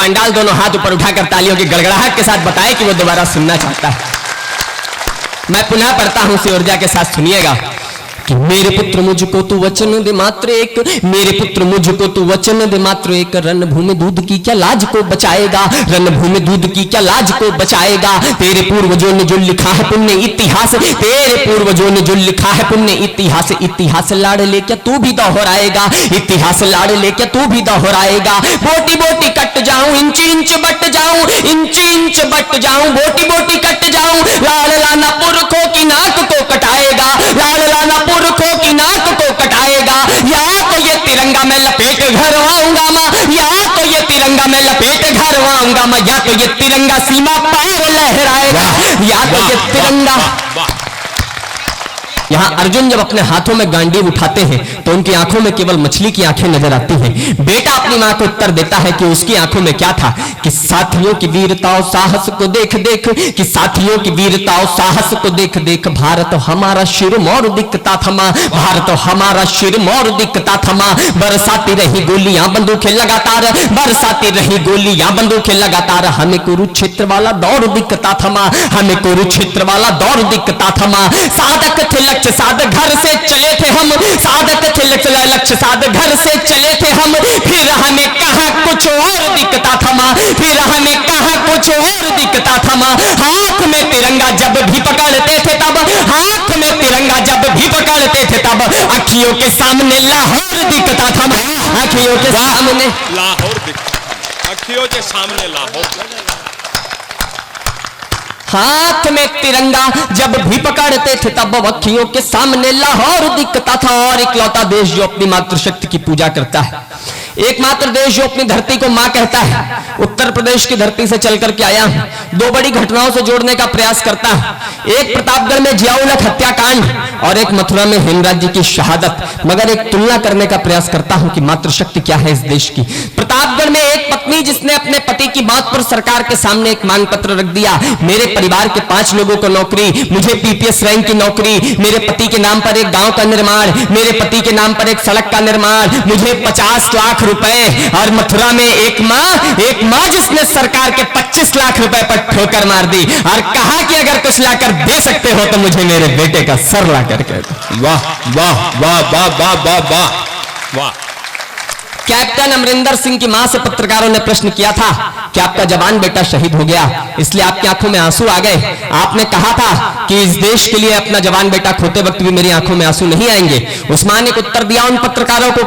पंडाल दोनों हाथ ऊपर उठाकर तालियों की गड़गड़ाहट के साथ बताए कि वो दोबारा सुनना चाहता है। मैं पुनः पढ़ता हूं, उसी ऊर्जा के साथ सुनिएगा कि मेरे पुत्र मुझको तू वचन दे मात्र एक, मेरे पुत्र मुझको तू वचन दे मात्र एक, रणभूमि दूध की क्या लाज को बचाएगा, रणभूमि दूध की क्या लाज को बचाएगा, तेरे पूर्वजों ने जो लिखा है पुण्य इतिहास, तेरे पूर्वजों ने जो लिखा है पुण्य इतिहास, इतिहास लाड़ ले क्या तू भी दोहराएगा, इतिहास लाड़ ले क्या तू भी दोहराएगा, बोटी बोटी कट जाऊं इंच इंच बट जाऊं, इंच इंच बट जाऊं, बोटी बोटी कट जाऊं, लाल लाना पुरखों की नाक को कटाएगा, लाल लाना पुरखों की नाक को कटाएगा, या तो ये तिरंगा मैं लपेट घर आऊंगा मां, या तो ये तिरंगा मैं लपेट घर आऊंगा मां, या तो ये तिरंगा सीमा पार लहराएगा, या तो ये तिरंगा। यहां अर्जुन जब अपने हाथों में गांडीव उठाते हैं तो उनकी आंखों में केवल मछली की आंखें नजर आती हैं। बेटा अपनी मां को उत्तर देता है कि उसकी आंखों में क्या था, कि साथियों की वीरता और साहस को देख देख, कि साथियों की वीरता और साहस को देख देख, भारत हमारा शिरमौर दिखता था मां, भारत हमारा शिरमौर दिखता था मां, बरसाती रही गोलियां बंदूकें लगातार, बरसाती रही गोलियां बंदूकें लगातार, हमें कुरुक्षेत्र वाला दौर दिखता था मां, हमें कुरुक्षेत्र वाला दौर दिखता था मां, साधक थे लक्ष्य साध घर से चले थे हम, साधक थे लक्ष्य साध घर से चले थे हम, फिर हमें कहां कुछ और दिखता था मां, फिर हमें कहां कुछ और दिखता था मां, हाथ में तिरंगा जब भी पकड़ते थे तब, हाथ में तिरंगा जब भी पकड़ते थे तब, अखियों के सामने लाहौर दिखता था मां, अखियों के सामने लाहौर दिखता था, अखियों के सामने लाहौर, हाथ में तिरंगा जब भी पकड़ते थे तब अखियों के सामने लाहौर दिखता था। और इकलौता देश जो अपनी मातृशक्ति की पूजा करता है, एकमात्र देश जो अपनी धरती को मां कहता है, उत्तर प्रदेश की धरती से चल करके आया हूं। दो बड़ी घटनाओं से जोड़ने का प्रयास करता हूं, एक प्रतापगढ़ में जियाउल-हक हत्याकांड और एक मथुरा में हेमराज जी की शहादत, मगर एक तुलना करने का प्रयास करता हूं कि मातृशक्ति क्या है इस देश की। प्रतापगढ़ में एक पत्नी जिसने अपने पति की मौत पर सरकार के सामने एक मांग पत्र रख दिया, मेरे परिवार के 5 लोगों को नौकरी, मुझे पीपीएस रैंक की नौकरी, मेरे पति के नाम पर एक गांव का निर्माण, मेरे पति के नाम पर एक सड़क का निर्माण, मुझे 50 लाख रुपए। और मथुरा में एक मां जिसने सरकार के 25 लाख रुपए पर ठोकर मार दी और कहा कि अगर कुछ लाकर दे सकते हो तो मुझे मेरे बेटे का सर ला करके। वाह वाह वाह वाह वाह वाह वाह वाह। कैप्टन अमरिंदर सिंह की मां से पत्रकारों ने प्रश्न किया था कि आपका जवान बेटा शहीद हो गया, इसलिए आपकी आंखों में आंसू आ गए, आपने कहा था कि इस देश के लिए अपना जवान बेटा खोते वक्त भी मेरी आंखों में आंसू नहीं आएंगे। उस मां ने उत्तर दिया उन पत्रकारों को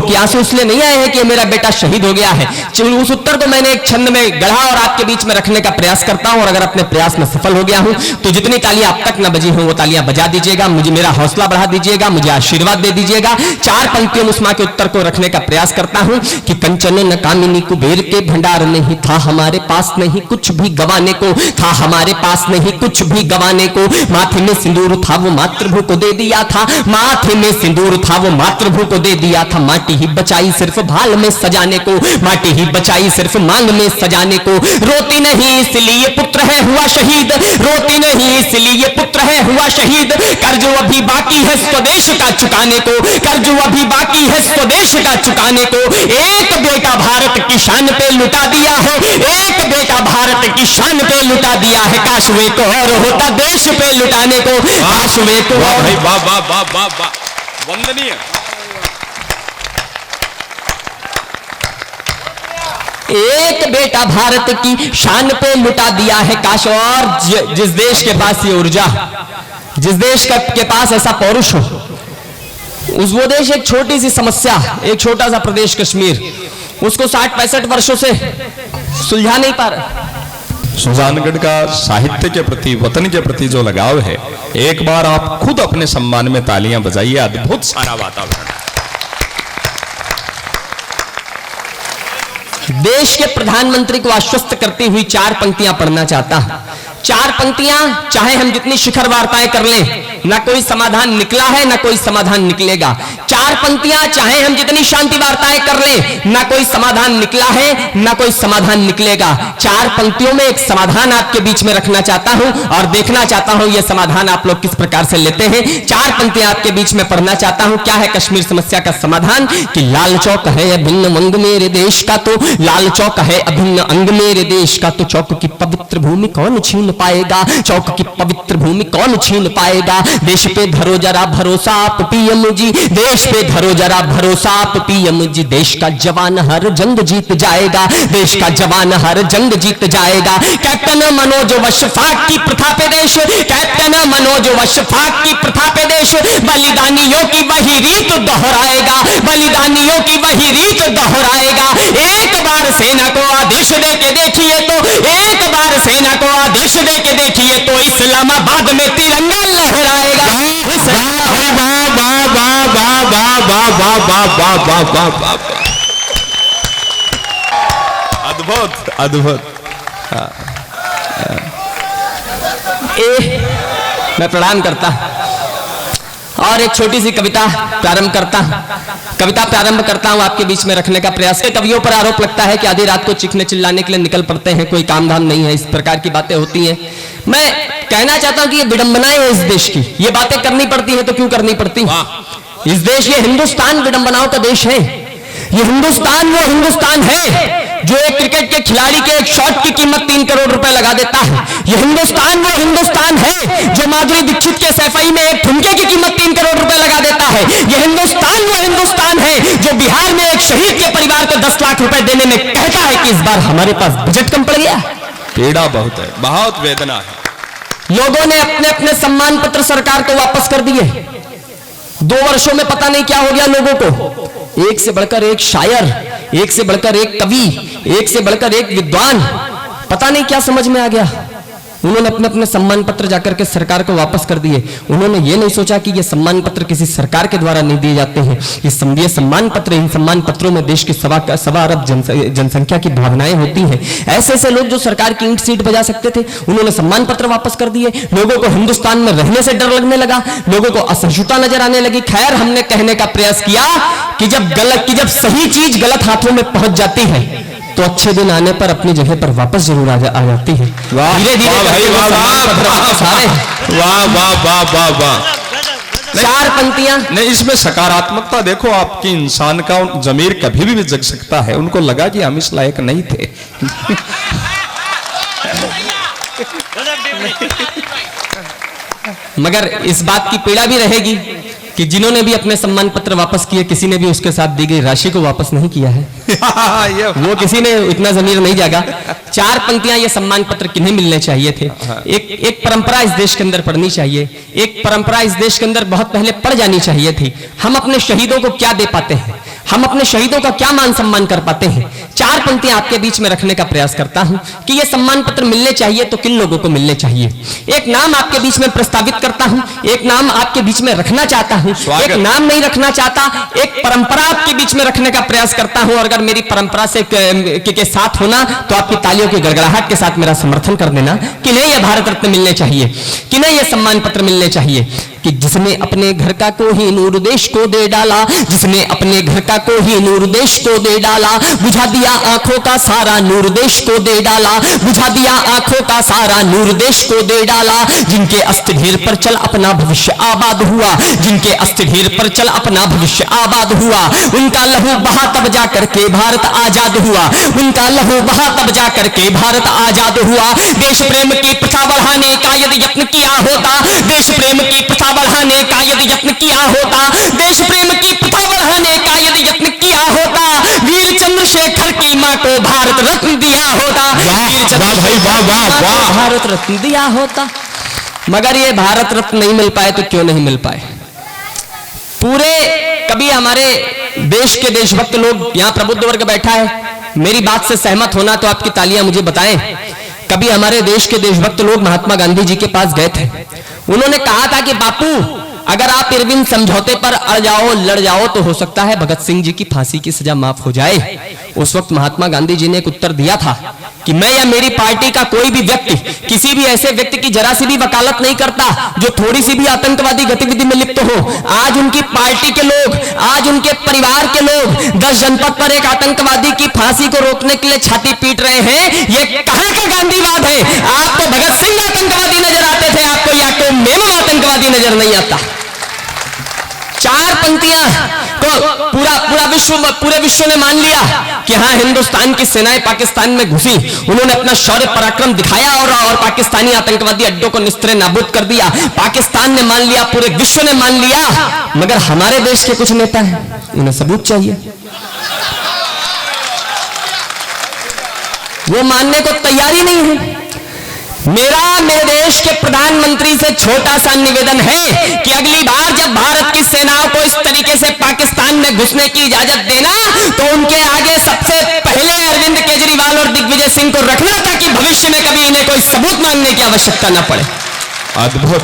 कि आंसू इसलिए नहीं आए हैं कि मेरा बेटा शहीद हो गया है। उस उत्तर को मैंने एक छंद में गढ़ा और आपके बीच में रखने का प्रयास करता हूं, और अगर अपने प्रयास में सफल हो गया हूं तो जितनी तालियां अब तक न बजी हो वो तालियां बजा दीजिएगा, मुझे मेरा हौसला बढ़ा दीजिएगा, मुझे आशीर्वाद दे दीजिएगा। 4 पंक्तियों में उस मां के उत्तर को रखने का प्रयास करता हूं कि कंचन न कामिनी कुबेर के भंडार नहीं था हमारे पास नहीं कुछ भी गवाने को, था हमारे पास नहीं कुछ भी गवाने को, माथे में सिंदूर था वो मातृभू को दे दिया था, माथे में सिंदूर था वो मातृभू को दे दिया था, माटी ही बचाई सिर्फ भाल में सजाने को, माटी ही बचाई सिर्फ मांग में सजाने को, रोती नहीं इसलिए पुत्र है हुआ शहीद, रोती नहीं इसलिए पुत्र है हुआ शहीद, कर्ज अभी बाकी है स्वदेश का चुकाने को, कर्ज अभी बाकी है स्वदेश का चुकाने को, एक बेटा भारत की शान पे लुटा दिया है, एक बेटा भारत की शान पे लुटा दिया है, काश वे को और होता देश पे लुटाने को, काश वे को और। वाह वाह वाह वाह वाह, वंदनीय। एक बेटा भारत की शान पे लुटा दिया है, काश और जिस देश के पास ये ऊर्जा, जिस देश के पास ऐसा पौरुष हो, वो देश एक छोटी सी समस्या, एक छोटा सा प्रदेश कश्मीर, उसको 60-65 वर्षों से सुलझा नहीं पा रहा। सुजानगढ़ का साहित्य के प्रति, वतन के प्रति जो लगाव है, एक बार आप खुद अपने सम्मान में तालियां बजाइए, अद्भुत सारा वातावरण। देश के प्रधानमंत्री को आश्वस्त करती हुई 4 पंक्तियां पढ़ना चाहता हूं। 4 पंक्तियां, चाहे हम जितनी शिखर वार्ताएं कर लें, ना कोई समाधान निकला है, ना कोई समाधान निकलेगा। चार पंक्तियां चाहे हम जितनी शांति वार्ताएं कर लें, ना कोई समाधान निकला है, ना कोई समाधान निकलेगा। चार पंक्तियों में एक समाधान आपके बीच में रखना चाहता हूं और देखना चाहता हूं यह समाधान आप लोग किस प्रकार से लेते हैं। चार पंक्तियां आपके बीच में पढ़ना चाहता हूं। क्या है कश्मीर समस्या का समाधान? कि लाल चौक है अभिन्न अंग मेरे देश का, तो लाल चौक है अभिन्न अंग मेरे देश का, तो चौक की पवित्र भूमि कौन छीन पाएगा, चौक की पवित्र भूमि कौन छीन पाएगा। देश पे धरो जरा भरोसा आप पीएम जी, देश पे धरो जरा भरोसा आप पीएम जी। देश का जवान हर जंग जीत जाएगा, देश का जवान हर जंग जीत जाएगा। कैप्टन मनोज वशफाक की प्रथा पे देश, कैप्टन मनोज वशफाक की प्रथा पे देश, बलिदानियों की वही रीत दोहराएगा, बलिदानियों की वही रीत दोहराएगा। एक बार सेना को आदेश दे के देखिए तो, एक बार सेना को आदेश दे के देखिए तो इस्लामाबाद में तिरंगा लहराएगा। अद्भुत अद्भुत। मैं प्रणाम करता और एक छोटी सी कविता प्रारंभ करता हूं आपके बीच में रखने का प्रयास। कवियों पर आरोप लगता है कि आधी रात को चीखने चिल्लाने के लिए निकल पड़ते हैं, कोई काम धाम नहीं है, इस प्रकार की बातें होती हैं। मैं कहना चाहता हूं कि ये विडंबनाएं हैं इस देश की, ये बातें करनी पड़ती है तो क्यों करनी पड़ती? इस देश, ये हिंदुस्तान विडंबनाओं का देश है। ये हिंदुस्तान वो हिंदुस्तान है जो एक क्रिकेट के खिलाड़ी के एक शॉट की कीमत 3 करोड़ रुपए लगा देता है। ये हिंदुस्तान वो हिंदुस्तान है जो माधुरी दीक्षित के सैफई में एक ठुमके की कीमत 3 करोड़ रुपए लगा देता है। ये हिंदुस्तान वो हिंदुस्तान है जो बिहार में एक शहीद के परिवार को 10 लाख रुपए देने में कहता है कि इस बार हमारे पास बजट कम पड़ गया। पीड़ा बहुत है, बहुत वेदना है। लोगों ने अपने अपने सम्मान पत्र सरकार को वापस कर दिए। 2 वर्षों में पता नहीं क्या हो गया लोगों को। एक से बढ़कर एक शायर, एक से बढ़कर एक कवि, एक से बढ़कर एक विद्वान, पता नहीं क्या समझ में आ गया। उन्होंने अपने अपने सम्मान पत्र जाकर के सरकार को वापस कर दिए। उन्होंने ये नहीं सोचा कि ये सम्मान पत्र किसी सरकार के द्वारा नहीं दिए जाते हैं। ये सम्मान पत्र, इन सम्मान पत्रों में देश की 1.25 अरब जनसंख्या की भावनाएं होती हैं। ऐसे ऐसे लोग जो सरकार की ईंट सीट बजा सकते थे, उन्होंने सम्मान पत्र वापस कर दिए। लोगों को हिंदुस्तान में रहने से डर लगने लगा, लोगों को असहिष्णुता नजर आने लगी। खैर, हमने कहने का प्रयास किया कि जब सही चीज गलत हाथों में पहुंच जाती है तो अच्छे दिन आने पर अपनी जगह पर वापस जरूर आ जाती है। धीरे धीरे चार पंक्तियां नहीं, इसमें सकारात्मकता देखो आपकी। इंसान का जमीर कभी भी जग सकता है। उनको लगा कि हम इस लायक नहीं थे। मगर इस बात की पीड़ा भी रहेगी कि जिन्होंने भी अपने सम्मान पत्र वापस किए, किसी ने भी उसके साथ दी गई राशि को वापस नहीं किया है। वो किसी ने इतना जमीर नहीं जागा। चार पंक्तियां ये सम्मान पत्र किन्हें मिलने चाहिए थे? एक परंपरा इस देश के अंदर पड़नी चाहिए। एक परंपरा इस देश के अंदर बहुत पहले पड़ जानी चाहिए थी। हम अपने शहीदों को क्या दे पाते हैं, हम अपने शहीदों का क्या मान सम्मान कर पाते हैं? चार पंक्तियां आपके बीच में रखने का प्रयास करता हूं कि ये सम्मान पत्र मिलने चाहिए तो किन लोगों को मिलने चाहिए। एक नाम आपके बीच में प्रस्तावित करता हूं, एक नाम आपके बीच में रखना चाहता हूं, एक नाम नहीं रखना चाहता, एक परंपरा आपके बीच में रखने का प्रयास करता हूं। और अगर मेरी परंपरा से के साथ होना तो आपकी तालियों की गड़गड़ाहट के साथ मेरा समर्थन कर देना कि नहीं, ये भारत रत्न मिलने चाहिए, कि नहीं, ये सम्मान पत्र मिलने चाहिए। कि जिसने अपने घर का को ही नूर देश को दे डाला, जिसने अपने घर का को ही नूर देश को दे डाला, बुझा दिया आंखों का सारा नूर देश को दे डाला, बुझा दिया आंखों का सारा नूर देश को दे डाला। जिनके अस्थ ढेर पर चल अपना भविष्य आबाद हुआ, जिनके अस्थ ढेर पर चल अपना भविष्य आबाद हुआ। उनका लहू बहा तब जा करके भारत आजाद हुआ, उनका लहू बहा तब जा करके भारत आजाद हुआ। देश प्रेम की प्रथा बढ़ाने का यदि यत्न किया होता, देश प्रेम की प्रथा बढ़ाने का यदि यत्न किया होता, देश प्रेम की प्रथा बढ़ाने का यदि यत्न किया होता, वीर चंद्रशेखर की मां को भारत रत्न दिया होता, वीर चंद्रशेखर को भारत रत्न दिया होता। मगर ये भारत रत्न नहीं मिल पाए तो क्यों नहीं मिल पाए? पूरे कभी हमारे देश के देशभक्त लोग, यहां प्रबुद्ध वर्ग बैठा है, मेरी बात से सहमत होना तो आपकी तालियां मुझे बताएं। कभी हमारे देश के देशभक्त लोग महात्मा गांधी जी के पास गए थे। उन्होंने कहा था कि बापू, अगर आप इरविन समझौते पर अड़ जाओ, लड़ जाओ तो हो सकता है भगत सिंह जी की फांसी की सजा माफ हो जाए। उस वक्त महात्मा गांधी जी ने एक उत्तर दिया था कि मैं या मेरी पार्टी का कोई भी व्यक्ति किसी भी ऐसे व्यक्ति की जरा सी भी वकालत नहीं करता जो थोड़ी सी भी आतंकवादी गतिविधि में लिप्त हो। आज उनकी पार्टी के लोग, आज उनके परिवार के लोग 10 जनपद पर एक आतंकवादी की फांसी को रोकने के लिए छाती पीट रहे हैं। ये कहां का गांधीवाद है? आपको भगत सिंह आतंकवादी नजर आते थे, आपको याकूब मेमन आतंकवादी नजर नहीं आता। 4 पंक्तियां को पूरे विश्व ने मान लिया कि हाँ, हिंदुस्तान की सेनाएं पाकिस्तान में घुसी, उन्होंने अपना शौर्य पराक्रम दिखाया और पाकिस्तानी आतंकवादी अड्डों को निस्तर नाबूद कर दिया। पाकिस्तान ने मान लिया, पूरे विश्व ने मान लिया, मगर हमारे देश के कुछ नेता हैं, उन्हें सबूत चाहिए। वो मानने को तैयारी नहीं है। मेरे देश के प्रधानमंत्री से छोटा सा निवेदन है कि अगली बार जब भारत की सेनाओं को इस तरीके से पाकिस्तान में घुसने की इजाजत देना, तो उनके आगे सबसे पहले अरविंद केजरीवाल और दिग्विजय सिंह को रखना, ताकि भविष्य में कभी इन्हें कोई सबूत मांगने की आवश्यकता न पड़े। अद्भुत।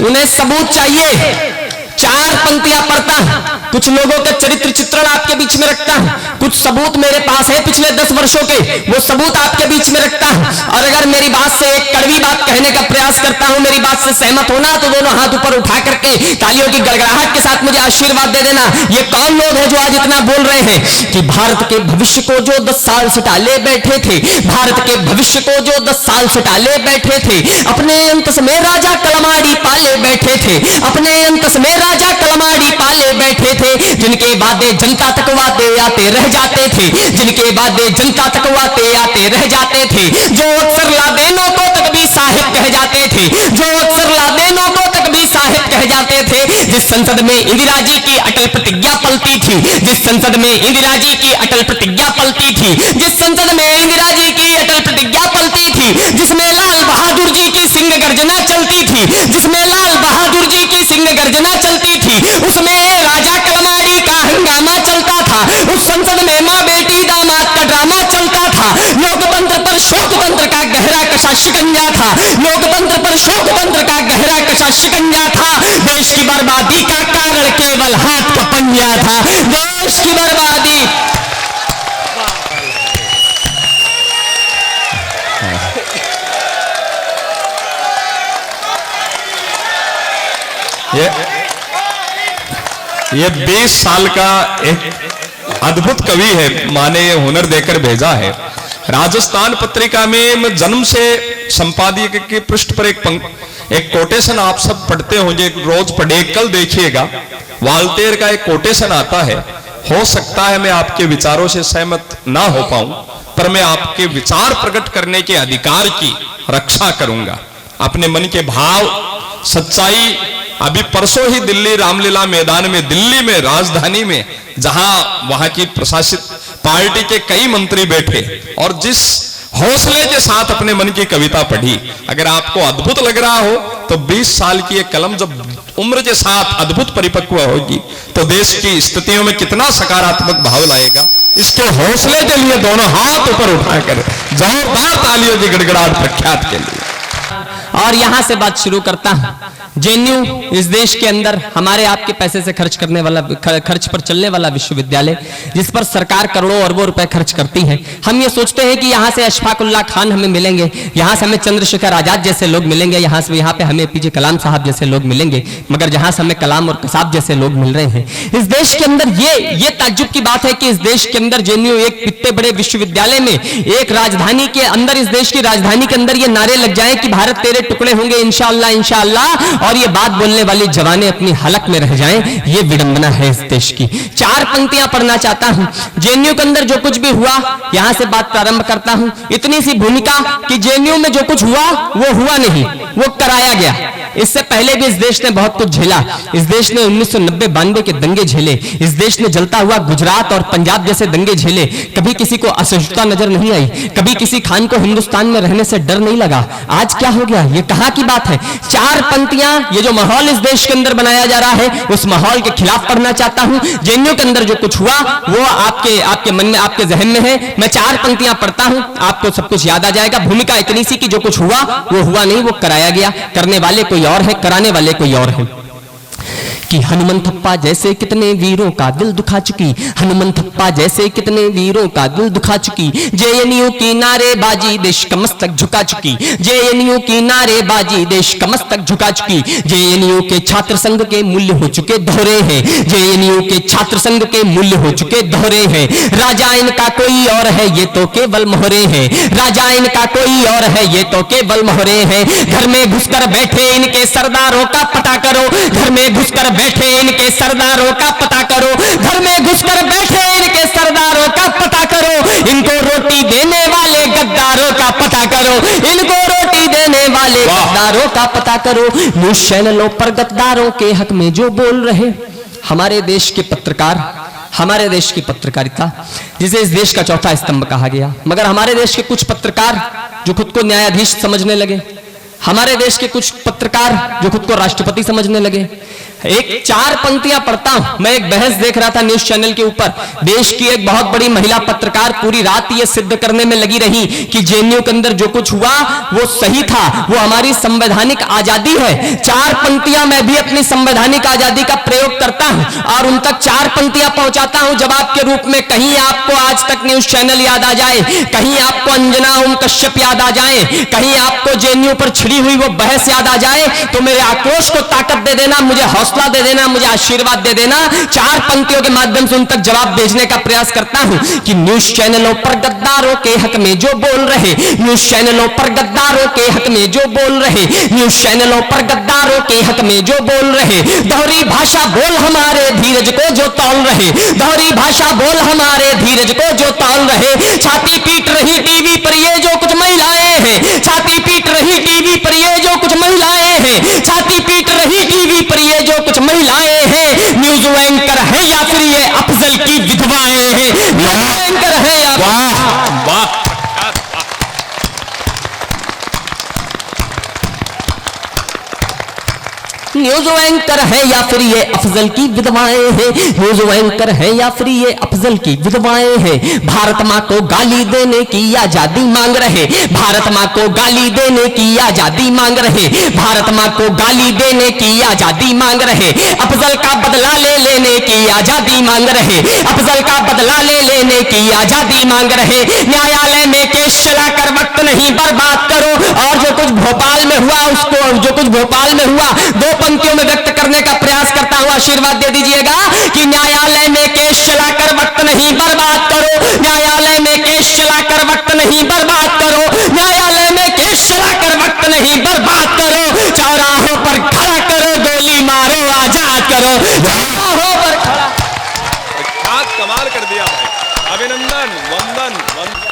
उन्हें सबूत चाहिए। 4 पंक्तियां पढ़ता हूं, कुछ लोगों के चरित्र चित्रण आपके बीच में रखता हूं, कुछ सबूत मेरे पास है पिछले 10 वर्षों के, वो सबूत आपके बीच में रखता हूं। और अगर मेरी बात से एक कड़वी बात कहने का प्रयास करता हूं, मेरी बात से सहमत होना, तो दोनों हाथ ऊपर उठा करके तालियों की गड़गड़ाहट के साथ मुझे आशीर्वाद दे देना। ये कौन लोग हैं जो आज इतना बोल रहे हैं कि भारत के भविष्य को जो 10 साल से टाले बैठे थे, भारत के भविष्य को जो 10 साल से टाले बैठे थे, अपने अंत में राजा कलमाड़ी पाले बैठे थे, अपने अंत में राजा कलमाड़ी पाले बैठे थे, जिनके वादे जनता तक वादे आते रह जाते थे, जिनके वादे जनता तक वादे आते रह जाते थे, जो अक्सर लादेनों को तक भी साहिब कह जाते थे, जो अक्सर लादेनों को तक भी साहिब कह जाते थे। जिस संसद में इंदिरा जी की अटल प्रतिज्ञा पलती थी, जिस संसद में इंदिरा जी की अटल प्रतिज्ञा पलती थी, जिस संसद में इंदिरा जी की अटल प्रतिज्ञा पलती थी, जिसमें लाल बहादुर जी की सिंह गर्जना चलती थी, जिसमें लाल बहादुर जी की सिंह गर्जना चलती थी, उसमें राजा कलमाड़ी का हंगामा चलता था, उस संसद में मां बेटी दामाद का ड्रामा चलता था, लोकतंत्र पर शोकतंत्र का गहरा कसा शिकंजा था, लोकतंत्र पर शोकतंत्र का गहरा कसा शिकंजा था। देश की बर्बादी का कारण केवल हाथ का पंजा था, देश की बर्बादी। ये 20 साल का एक अद्भुत कवि है, माने ये हुनर देकर भेजा है। राजस्थान पत्रिका में जन्म से संपादकीय के पृष्ठ पर एक कोटेशन आप सब पढ़ते होंगे, रोज पढ़े, कल देखिएगा। वाल्टेर का एक कोटेशन आता है, हो सकता है मैं आपके विचारों से सहमत ना हो पाऊं, पर मैं आपके विचार प्रकट करने के अधिकार की रक्षा करूंगा। अपने मन के भाव, सच्चाई। अभी परसों ही दिल्ली रामलीला मैदान में, दिल्ली में, राजधानी में, जहां वहां की प्रशासित पार्टी के कई मंत्री बैठे और जिस हौसले के साथ अपने मन की कविता पढ़ी, अगर आपको अद्भुत लग रहा हो तो 20 साल की एक कलम जब उम्र के साथ अद्भुत परिपक्व होगी तो देश की स्थितियों में कितना सकारात्मक भाव लाएगा। इसके हौसले के लिए दोनों हाथ ऊपर उठाकर जोरदार तालियों की गड़गड़ाहट प्रख्यात के लिए। और यहां से बात शुरू करता हूं। जेएनयू इस देश के अंदर हमारे आपके पैसे से खर्च करने वाला, खर्च पर चलने वाला विश्वविद्यालय, जिस पर सरकार करोड़ों अरबों रुपए खर्च करती है। हम ये सोचते हैं कि यहाँ से अशफाक उल्लाह खान हमें मिलेंगे, यहाँ से हमें चंद्रशेखर आजाद जैसे लोग मिलेंगे, यहाँ पे हमें APJ कलाम साहब जैसे लोग मिलेंगे, मगर जहां से हमें कलाम और कसाब जैसे लोग मिल रहे हैं। इस देश के अंदर ये ताज्जुब की बात है कि इस देश के अंदर जेएनयू एक इतने बड़े विश्वविद्यालय में, एक राजधानी के अंदर, इस देश की राजधानी के अंदर ये नारे लग जाए कि भारत तेरे टुकड़े होंगे इंशाअल्लाह इंशाअल्लाह, और ये बात बोलने वाली जवानें अपनी हलक में रह जाएं। ये विडंबना है इस देश की। 4 पंक्तियां पढ़ना चाहता हूं। जेएनयू के अंदर जो कुछ भी हुआ, यहां से बात प्रारंभ करता हूं। इतनी सी भूमिका कि जेएनयू में जो कुछ हुआ वो हुआ नहीं, वो कराया गया। इससे पहले भी इस देश ने बहुत कुछ झेला। इस देश ने 1990-92 के दंगे झेले, इस देश ने जलता हुआ गुजरात और पंजाब जैसे दंगे झेले। कभी किसी को असहिष्णुता नजर नहीं आई, कभी किसी खान को हिंदुस्तान में रहने से डर नहीं लगा। आज क्या हो गया? ये कहां की बात है? 4 पंक्तियां, ये जो माहौल इस देश के अंदर बनाया जा रहा है, उस माहौल के खिलाफ पढ़ना चाहता हूं। जेएनयू के अंदर जो कुछ हुआ वो आपके मन में, आपके जहन में है। मैं 4 पंक्तियां पढ़ता हूं, आपको सब कुछ याद आ जाएगा। भूमिका इतनी सी कि जो कुछ हुआ वो हुआ नहीं, वो कराया गया। करने वाले कोई और है, कराने वाले कोई और है। कि हनुमंतप्पा जैसे कितने वीरों का दिल दुखा चुकी, हनुमंतप्पा जैसे कितने वीरों का दिल दुखा चुकी, जेएनयू की नारेबाजी देश का मस्तक झुका चुकी, जेएनयू की नारेबाजी देश का मस्तक झुका चुकी, जेएनयू के छात्र संघ के मूल्य हो चुके दोहरे हैं, जेएनयू के छात्र संघ के मूल्य हो चुके दोहरे हैं, राजा इनका कोई और है ये तो केवल मोहरे हैं, राजा इनका कोई और है ये तो केवल मोहरे हैं, घर में घुसकर बैठे इनके सरदारों का पता करो, घर में घुसकर बैठे इनके सरदारों का पता करो, घर में घुसकर बैठे इनके सरदारों का पता करो, इनको रोटी देने वाले गद्दारों का पता करो, इनको रोटी देने वाले गद्दारों का पता करो। न्यूज चैनलों पर गद्दारों के हक में जो बोल रहे, हमारे देश के पत्रकार, हमारे देश की पत्रकारिता जिसे इस देश का चौथा स्तंभ कहा गया, मगर हमारे देश के कुछ पत्रकार जो खुद को न्यायाधीश समझने लगे, हमारे देश के कुछ पत्रकार जो खुद को राष्ट्रपति समझने लगे, एक 4 पंक्तियां पढ़ता हूं। मैं एक बहस देख रहा था न्यूज चैनल के ऊपर, देश की एक बहुत बड़ी महिला पत्रकार पूरी रात ये सिद्ध करने में लगी रही कि जेएनयू के अंदर जो कुछ हुआ वो सही था, वो हमारी संवैधानिक आजादी है। 4 पंक्तियां मैं भी अपनी संवैधानिक आजादी का प्रयोग करता हूं और उन तक 4 पंक्तियां पहुंचाता हूं जवाब के रूप में। कहीं आपको आज तक न्यूज चैनल याद आ जाए, कहीं आपको अंजना ओम कश्यप याद आ जाए, कहीं आपको जेएनयू पर छिड़ी हुई वो बहस याद आ जाए, तो मेरे आक्रोश को ताकत दे देना, मुझे हौसला दे देना, मुझे आशीर्वाद दे देना। 4 पंक्तियों के माध्यम से उन तक जवाब भेजने का प्रयास करता हूं कि न्यूज चैनलों पर गद्दारों के हक में जो बोल रहे, न्यूज चैनलों पर गद्दारों के हक में जो बोल रहे, न्यूज चैनलों पर गद्दारों के हक में जो बोल रहे, दोहरी भाषा बोल हमारे धीरज को जो तौल रहे, दोहरी भाषा बोल हमारे धीरज को जो तौल रहे, छाती पीट रही टीवी पर ये जो कुछ महिलाएं हैं, छाती पीट रही टीवी पर ये जो कुछ महिलाएं हैं, छाती पीट रही टीवी पर ये जो कुछ महिलाएं हैं, न्यूज एंकर है या फिर ये अफजल की विधवाएं हैं, न्यूज एंकर है या वाह न्यूज एंकर है या फिर ये अफजल की विधवाएं हैं, न्यूज एंकर है या फिर ये अफजल की विधवाएं हैं। भारत माँ को गाली देने की आजादी मांग रहे, भारत माँ को गाली देने की आजादी मांग रहे, भारत माँ को गाली देने की आजादी मांग रहे, अफजल का बदला ले लेने की आजादी मांग रहे, अफजल का बदला ले लेने की आजादी मांग रहे। न्यायालय में केस चलाकर वक्त नहीं बर्बाद करो, और जो कुछ भोपाल में हुआ उसको, जो कुछ भोपाल में हुआ 2 पंक्तियों में व्यक्त करने का प्रयास करता हूं, आशीर्वाद दे दीजिएगा कि न्यायालय में केस चलाकर वक्त नहीं बर्बाद करो, न्यायालय में केस चलाकर वक्त नहीं बर्बाद करो, न्यायालय में केस चलाकर वक्त नहीं बर्बाद करो, चौराहों पर खड़ा करो, गोली मारो, आजाद करो, चौराहों पर खड़ा। कमाल कर दिया भाई, अभिनंदन, वंदन, वंदन।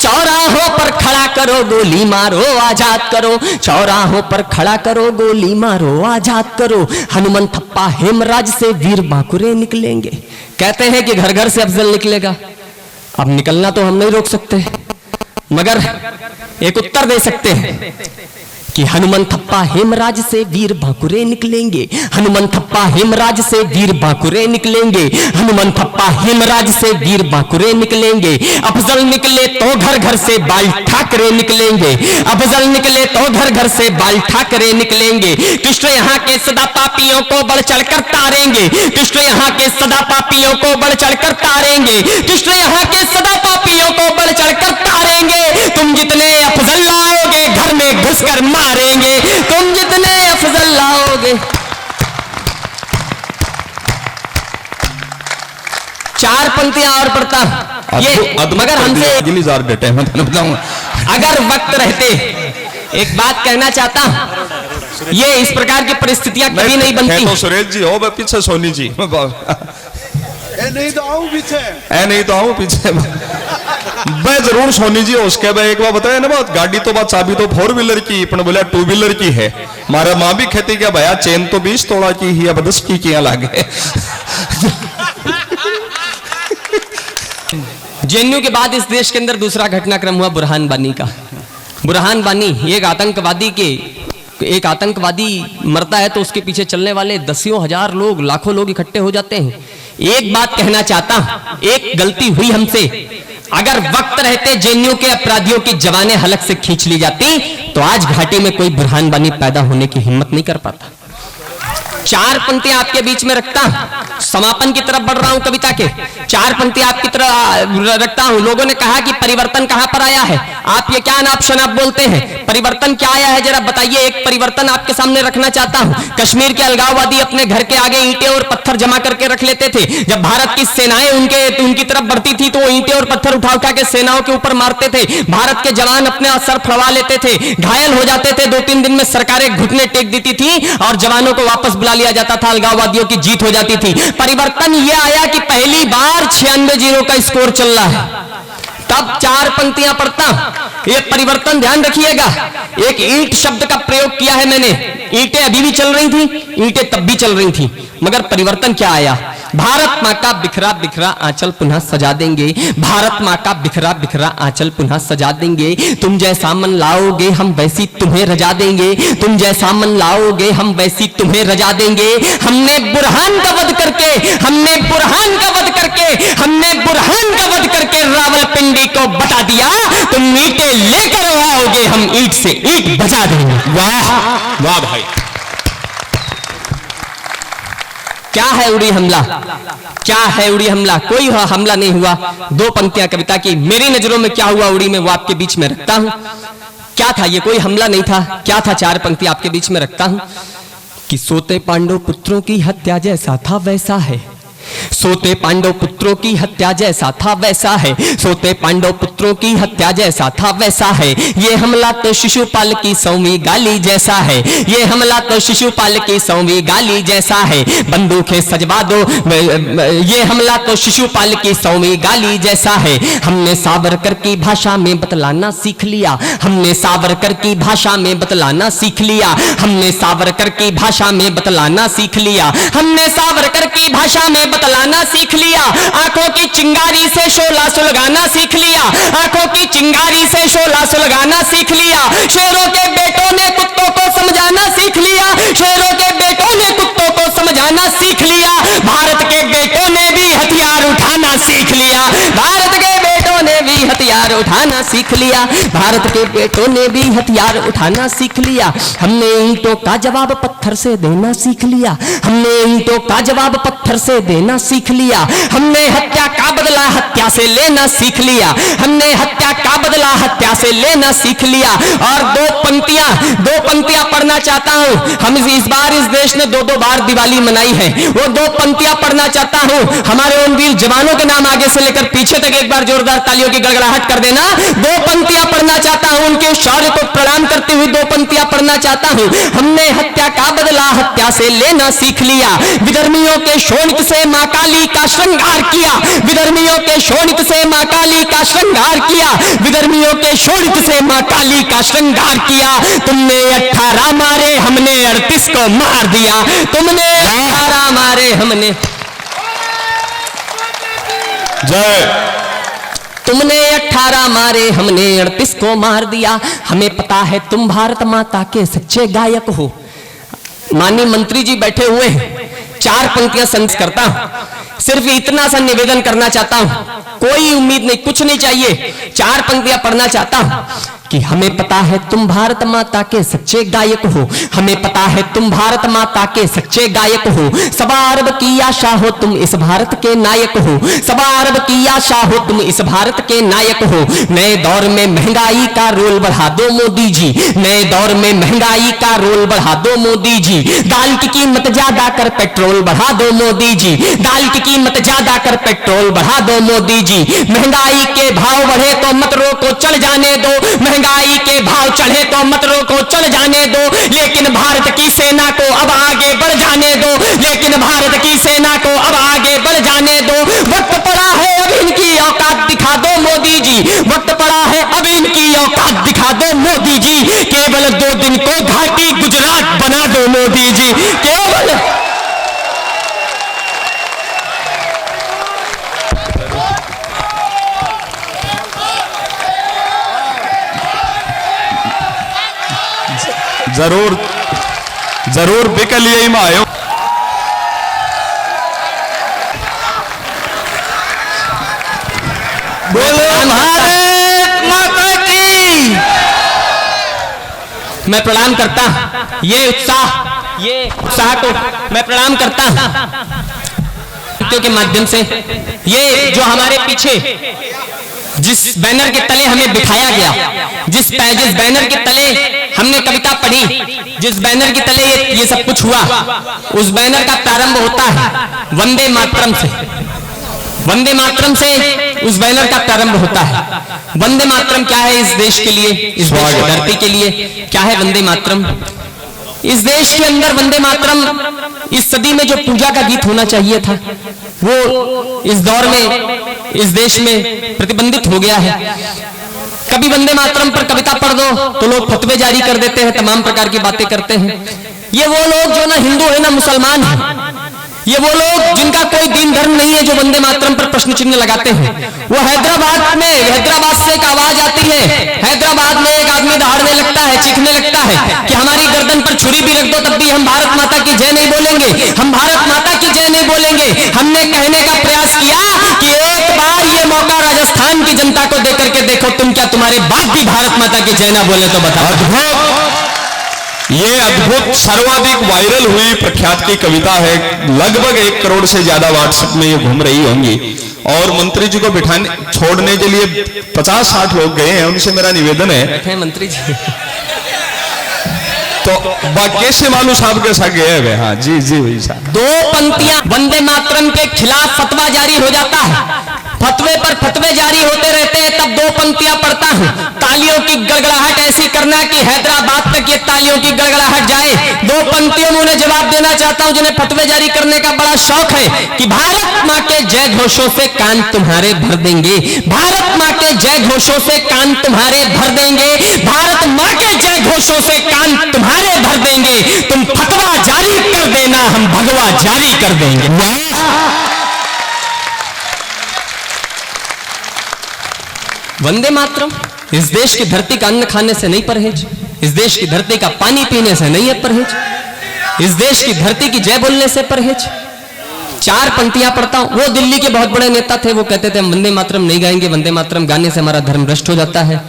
चौराहों पर खड़ा करो, गोली मारो, आजाद करो, चौराहों पर खड़ा करो, गोली मारो, आजाद करो। हनुमंतप्पा हेमराज से वीर बांकुरे निकलेंगे। कहते हैं कि घर घर से अफजल निकलेगा, अब निकलना तो हम नहीं रोक सकते, मगर एक उत्तर दे सकते हैं कि हनुमंतप्पा हेमराज से वीर बांकुरे निकलेंगे, हनुमंतप्पा हेमराज से वीर बांकुरे निकलेंगे, हनुमंतप्पा हेमराज से वीर बांकुरे निकलेंगे। अफजल निकले तो घर घर से बाल ठाकरे निकलेंगे, अफजल निकले तो घर घर से बाल ठाकरे निकलेंगे। कृष्ण यहाँ के सदा पापियों को बढ़ चढ़कर तारेंगे, कृष्ण यहाँ के सदा पापियों को बढ़ चढ़कर तारेंगे, कृष्ण यहाँ के सदा पापियों को बढ़ चढ़कर तारेंगे। तुम जितने अफजल लाओगे घर में घुसकर मारेंगे, तुम जितने अफजल लाओगे। 4 पंक्तियां और पढ़ता ये, मगर हमसे अगर वक्त रहते एक बात कहना चाहता हूं, ये इस प्रकार की परिस्थितियां कभी नहीं बनती। तो सुरेश जी हो पीछे, सोनी जी नहीं तो आऊं पीछे, नहीं तो आऊं पीछे। मैं जरूर सोनी जी उसके बाद एक बार बताया ना, बात गाड़ी तो बात चाबी तो 4 व्हीलर की, पण बोला 2 व्हीलर की है। मारा माँ भी खेती क्या भैया, चेन तो 20 तोड़ा की ही, अब 10 की किया लागे। जेएनयू के बाद इस देश के अंदर दूसरा घटनाक्रम हुआ बुरहान वानी का। बुरहान वानी एक आतंकवादी मरता है तो उसके पीछे चलने वाले दसियों हजार लोग, लाखों लोग इकट्ठे हो जाते हैं। एक बात कहना चाहता हूं, एक गलती हुई हमसे, अगर वक्त रहते जेएनयू के अपराधियों की जवानें हलक से खींच ली जाती तो आज घाटी में कोई बुरहान बानी पैदा होने की हिम्मत नहीं कर पाता। चार पंक्तियां आपके बीच में रखता हूं, समापन की तरफ बढ़ रहा हूं कविता के। चार पंक्तियां आपकी तरफ रखता हूं। लोगों ने कहा कि परिवर्तन कहां पर आया है, आप ये क्या नाप शनाप बोलते हैं, परिवर्तन क्या आया है जरा बताइए। एक परिवर्तन आपके सामने रखना चाहता हूं। कश्मीर के अलगाववादी अपने घर के आगे ईंटें और पत्थर जमा करके रख लेते थे। जब भारत की सेनाएं उनकी तरफ बढ़ती थी तो वो ईंटें और पत्थर उठा उठा के सेनाओं के ऊपर मारते थे। भारत के जवान अपने सर फड़वा लेते थे, घायल हो जाते थे। 2-3 दिन में सरकारें घुटने टेक देती थी और जवानों को वापस बुला लिया जाता था, अलगाववादियों की जीत हो जाती थी। परिवर्तन यह आया कि पहली बार 96-0 का स्कोर चल रहा है। तब चार पंक्तियां पढ़ता, ये परिवर्तन ध्यान रखिएगा। एक ईंट शब्द का प्रयोग किया है मैंने। ईंटें अभी भी चल रही थी, ईंटें तब भी चल रही थी, मगर परिवर्तन क्या आया। भारत मां का बिखरा बिखरा आंचल पुनः सजा देंगे, भारत मां का बिखरा बिखरा आंचल पुनः सजा देंगे। तुम जैसा मन लाओगे हम वैसी तुम्हें रजा देंगे, तुम जैसा मन लाओगे हम वैसी तुम्हें रजा देंगे। हमने बुरहान का वध करके, हमने बुरहान का वध करके, हमने बुरहान का वध करके रावलपिंडी को बता दिया। तुम ईंटें लेकर आओगे हम ईंट से ईंट बजा देंगे। वाह वाह भाई, क्या है उड़ी हमला, क्या है उड़ी हमला, कोई हमला नहीं हुआ। दो पंक्तियां कविता की, मेरी नजरों में क्या हुआ उड़ी में वो आपके बीच में रखता हूं। क्या था ये, कोई हमला नहीं था, क्या था। चार पंक्ति आपके बीच में रखता हूं कि सोते पांडव पुत्रों की हत्या जैसा था वैसा है, सोते पांडव पुत्रों की हत्या जैसा था वैसा है, सोते पांडव पुत्रों की हत्या जैसा था वैसा है। ये हमला तो शिशुपाल की 100वीं गाली जैसा है, ये हमला तो शिशुपाल की 100वीं गाली जैसा है। बंदूकें सजवा दो, ये हमला तो शिशुपाल की 100वीं गाली जैसा है। हमने सावरकर की भाषा में बतलाना सीख लिया, हमने सावरकर की भाषा में बतलाना सीख लिया, हमने सावरकर की भाषा में बतलाना सीख लिया, हमने सावरकर की भाषा में बतलाना सीख लिया। आंखों की चिंगारी से शोला सुलगाना सीख लिया, आंखों की चिंगारी से शोला सुलगाना सीख लिया। शेरों के बेटों ने कुत्तों को समझाना सीख लिया, शेरों के बेटों ने कुत्तों को समझाना सीख लिया। भारत के बेटों ने भी हथियार उठाना सीख लिया, भारत के बेटों ने भी हथियार उठाना सीख लिया, भारत के बेटों ने भी हथियार उठाना सीख लिया। हमने ईंटों का जवाब पत्थर से देना सीख लिया, हमने ईंटों का जवाब पत्थर से देना सीख लिया। हमने हत्या का बदला हत्या से लेना सीख लिया, हमने हत्या का बदला हत्या से लेना सीख लिया। और दो पंक्तियां पढ़ना चाहता हूं। हम इस बार इस देश ने 2-2 बार दिवाली मनाई है, वो 2 पंक्तियां पढ़ना चाहता हूं। हमारे उन वीर जवानों के नाम आगे से लेकर पीछे तक एक बार जोरदार तालियों की गड़गड़ाहट कर देना। 2 पंक्तियां पढ़ना चाहता हूं, उनके शौर्य को प्रणाम करते हुए 2 पंक्तियां पढ़ना चाहता हूं। हमने हत्या का बदला हत्या से लेना सीख लिया, विधर्मियों के शोणित से मां काली का श्रृंगार किया, विधर्मियों के शोणित से मां काली का श्रृंगार किया, विधर्मियों के शोणित से मां काली का श्रृंगार किया। तुमने 18 मारे हमने 38 को मार दिया, तुमने 18 मारे हमने, जय, तुमने 18 मारे हमने 38 को मार दिया। हमें पता है तुम भारत माता के सच्चे गायक हो। माननीय मंत्री जी बैठे हुए हैं, 4 पंक्तियां संदेश करता हूं, सिर्फ इतना सा निवेदन करना चाहता हूं, कोई उम्मीद नहीं, कुछ नहीं चाहिए। 4 पंक्तियां पढ़ना चाहता हूं कि हमें पता है तुम भारत माता के सच्चे गायक हो, हमें पता है तुम भारत माता के सच्चे गायक हो। 1.25 अरब की आशा हो तुम इस भारत के नायक हो, 1.25 अरब की आशा हो तुम इस भारत के नायक हो। नए दौर में महंगाई का रोल बढ़ा दो मोदी जी, नए दौर में महंगाई का रोल बढ़ा दो मोदी जी। दाल की कीमत ज्यादा कर पेट्रोल बढ़ा दो मोदी जी, दाल की कीमत ज्यादा कर पेट्रोल बढ़ा दो मोदी जी। महंगाई के भाव बढ़े तो मत रोको चल जाने दो, महंगाई के भाव चढ़े तो मत रोको चल जाने दो। लेकिन भारत की सेना को अब आगे बढ़ जाने दो, लेकिन भारत की सेना को अब आगे बढ़ जाने दो। वक्त पड़ा है अब इनकी औकात दिखा दो मोदी जी, वक्त पड़ा है अब इनकी औकात दिखा दो मोदी जी। केवल 2 दिन को घाटी गुजरात बना दो मोदी जी, केवल जरूर जरूर बिकल यही में आयो। भारत माता की। मैं प्रणाम करता ये उत्साह को मैं प्रणाम करता के माध्यम से। ये जो हमारे पीछे जिस बैनर के तले हमें बिठाया गया, जिस बैनर के तले हमने कविता पढ़ी, जिस बैनर के तले ये सब कुछ हुआ, उस बैनर का प्रारंभ होता है वंदे मातरम से। वंदे मातरम से उस बैनर का प्रारंभ होता है। वंदे मातरम क्या है इस देश के लिए, इस देश की धरती के लिए क्या है वंदे मातरम? इस देश के अंदर वंदे मातरम इस सदी में जो पूजा का गीत होना चाहिए था, वो इस दौर में इस देश में प्रतिबंधित हो गया है। कभी वंदे मातरम पर कविता पढ़ दो तो लोग फतवे जारी कर देते हैं, तमाम प्रकार की बातें करते हैं। ये वो लोग जो ना हिंदू है ना मुसलमान है, ये वो लोग जिनका कोई दीन धर्म नहीं है, जो वंदे मातरम पर प्रश्न चिन्ह लगाते हैं। वो हैदराबाद से एक आवाज आती है, हैदराबाद में एक आदमी दहाड़ने लगता है, चीखने लगता है कि हमारी गर्दन पर छुरी भी रख दो तब भी हम भारत माता की जय नहीं बोलेंगे, हम भारत माता की जय नहीं बोलेंगे। हमने कहने का प्रयास किया कि एक बार ये मौका राजस्थान की जनता को देकर के देखो, तुम क्या तुम्हारे बाप भी भारत माता की जय ना बोले तो बताओ। ये अद्भुत सर्वाधिक वायरल हुई प्रख्यात की कविता है। लगभग 1 करोड़ से ज्यादा व्हाट्सएप में ये घूम रही होंगी। और मंत्री जी को बिठाने छोड़ने के लिए 50-60 लोग गए हैं। उनसे मेरा निवेदन है मंत्री जी तो कैसे मालूम साहब के साथ गए हुए? हाँ जी भाई साहब। 2 पंक्तियां वंदे मातरम के खिलाफ फतवा जारी हो जाता है, फतवे पर फतवे जारी होते रहते हैं, तब 2 पंक्तियां पढ़ता हूं। तालियों की गड़गड़ाहट ऐसी करना कि हैदराबाद तक ये तालियों की गड़गड़ाहट जाए। 2 पंक्तियों में उन्हें जवाब देना चाहता हूं जिन्हें फतवे जारी करने का बड़ा शौक है कि भारत मां के जय घोषों से कान तुम्हारे भर देंगे, भारत मां के जय घोषों से कान तुम्हारे भर देंगे, भारत मां के जय घोषों से कान तुम्हारे भर देंगे। तुम फतवा जारी कर देना, हम भगवा जारी कर देंगे। वंदे मातरम इस देश की धरती का अन्न खाने से नहीं परहेज, इस देश की धरती का पानी पीने से नहीं है परहेज, इस देश की धरती की जय बोलने से परहेज। 4 पंक्तियां पढ़ता हूं। वो दिल्ली के बहुत बड़े नेता थे, वो कहते थे हम वंदे मातरम नहीं गाएंगे, वंदे मातरम गाने से हमारा धर्म भ्रष्ट हो जाता है।